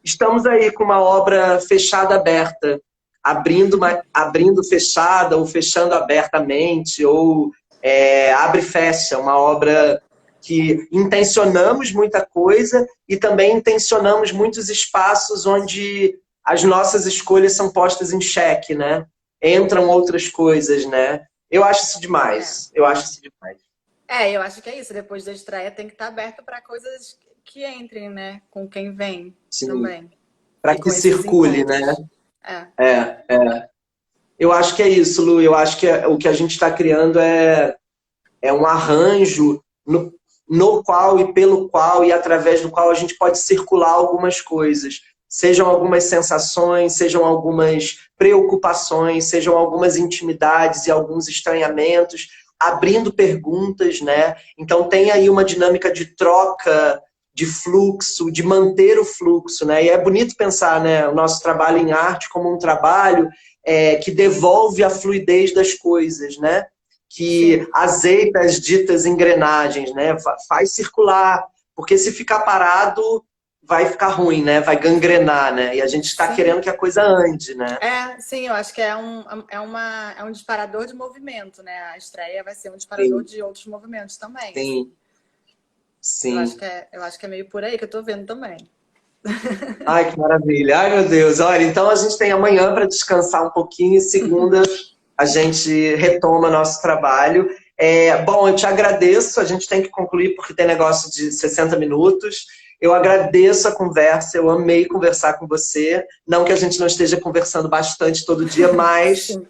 Estamos aí com uma obra fechada, aberta, abrindo fechada, ou fechando abertamente, ou abre e fecha, uma obra que intencionamos muita coisa e também intencionamos muitos espaços onde as nossas escolhas são postas em xeque, né? Entram outras coisas, né? Eu acho isso demais. Eu acho isso demais. Eu acho que é isso. Depois da estreia tem que estar aberto para coisas que entrem, né? Com quem vem. Sim. Também. Para que circule, né? Eu acho que é isso, Lu. Eu acho que o que a gente está criando é um arranjo no qual e pelo qual e através do qual a gente pode circular algumas coisas. Sejam algumas sensações, sejam algumas preocupações, sejam algumas intimidades e alguns estranhamentos, abrindo perguntas, né? Então tem aí uma dinâmica de troca, de fluxo, de manter o fluxo, né? E é bonito pensar, né, o nosso trabalho em arte como um trabalho que devolve a fluidez das coisas, né? Que azeita as ditas engrenagens, né? Faz circular, porque se ficar parado, vai ficar ruim, né? Vai gangrenar, né? E a gente está Sim. querendo que a coisa ande, né? Sim, eu acho que é um disparador de movimento, né? A estreia vai ser um disparador Sim, de outros movimentos também, assim. sim, sim. Eu acho que é meio por aí que eu tô vendo também. Ai, que maravilha. Ai, meu Deus. Olha, então a gente tem amanhã para descansar um pouquinho e segunda a gente retoma nosso trabalho. Bom, eu te agradeço. A gente tem que concluir porque tem negócio de 60 minutos. Eu agradeço a conversa. Eu amei conversar com você. Não que a gente não esteja conversando bastante todo dia, mas Sim.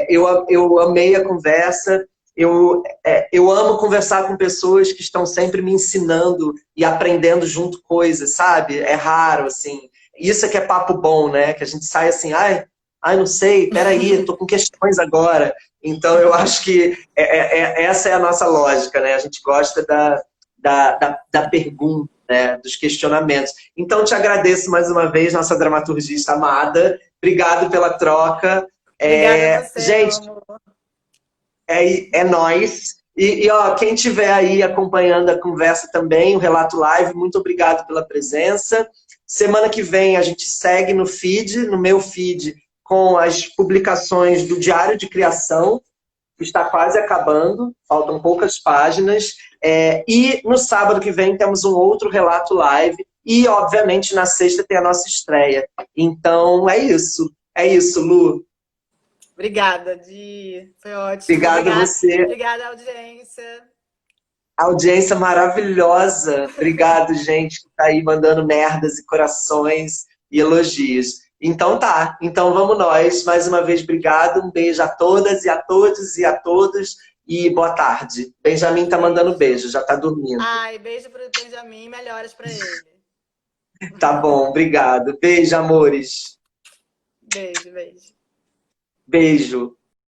eu amei a conversa. Eu amo conversar com pessoas que estão sempre me ensinando e aprendendo junto coisas, sabe? É raro, assim. Isso é que é papo bom, né? Que a gente sai assim, ai, não sei, peraí, tô com questões agora. Então, eu acho que essa é a nossa lógica, né? A gente gosta da pergunta, né? Dos questionamentos. Então, te agradeço mais uma vez, nossa dramaturgista amada. Obrigado pela troca. Obrigada a você, meu Gente, amor. é nóis. Ó, quem estiver aí acompanhando a conversa também, o Relato Live, muito obrigado pela presença. Semana que vem a gente segue no feed, no meu feed, com as publicações do Diário de Criação, que está quase acabando, faltam poucas páginas. E no sábado que vem temos um outro Relato Live. E, obviamente, na sexta tem a nossa estreia. Então, é isso. É isso, Lu. Obrigada, Di. Foi ótimo. Obrigado a Obrigada, você. obrigada, audiência. Audiência maravilhosa. Obrigado, gente, que tá aí mandando merdas e corações e elogios. Então tá, então vamos nós. Mais uma vez, obrigado. Um beijo a todas e a todos e a todos. E boa tarde. Benjamin tá mandando Beijo. beijo, já tá dormindo. Ai, beijo pro Benjamin, melhoras pra ele. Tá bom, obrigado. Beijo, amores. Beijo, beijo. Beijo.